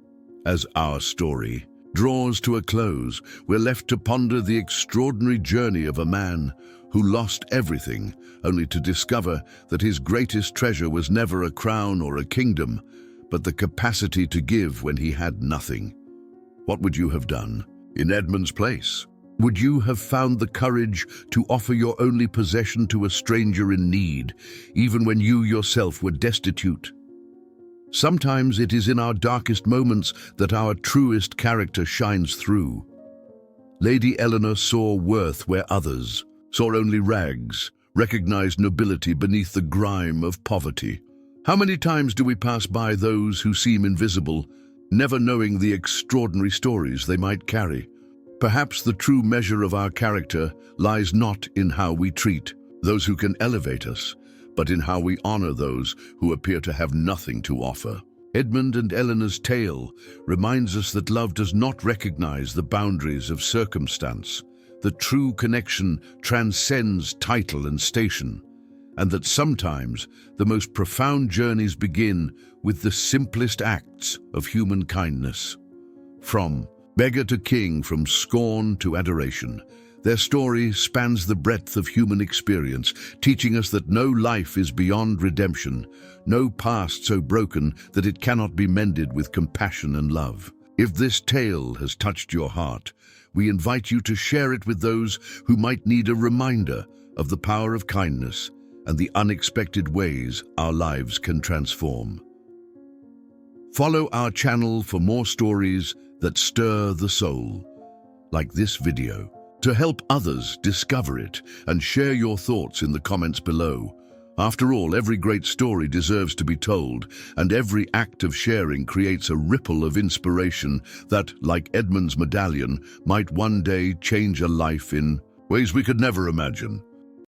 As our story draws to a close, we're left to ponder the extraordinary journey of a man who lost everything, only to discover that his greatest treasure was never a crown or a kingdom, but the capacity to give when he had nothing. What would you have done in Edmund's place? Would you have found the courage to offer your only possession to a stranger in need, even when you yourself were destitute? Sometimes it is in our darkest moments that our truest character shines through. Lady Eleanor saw worth where others saw only rags, recognized nobility beneath the grime of poverty. How many times do we pass by those who seem invisible, never knowing the extraordinary stories they might carry? Perhaps the true measure of our character lies not in how we treat those who can elevate us, but in how we honor those who appear to have nothing to offer. Edmund and Eleanor's tale reminds us that love does not recognize the boundaries of circumstance. The true connection transcends title and station, and that sometimes the most profound journeys begin with the simplest acts of human kindness. From beggar to king, from scorn to adoration, their story spans the breadth of human experience, teaching us that no life is beyond redemption, no past so broken that it cannot be mended with compassion and love. If this tale has touched your heart, we invite you to share it with those who might need a reminder of the power of kindness and the unexpected ways our lives can transform. Follow our channel for more stories that stir the soul, like this video, to help others discover it, and share your thoughts in the comments below. After all, every great story deserves to be told, and every act of sharing creates a ripple of inspiration that, like Edmund's medallion, might one day change a life in ways we could never imagine.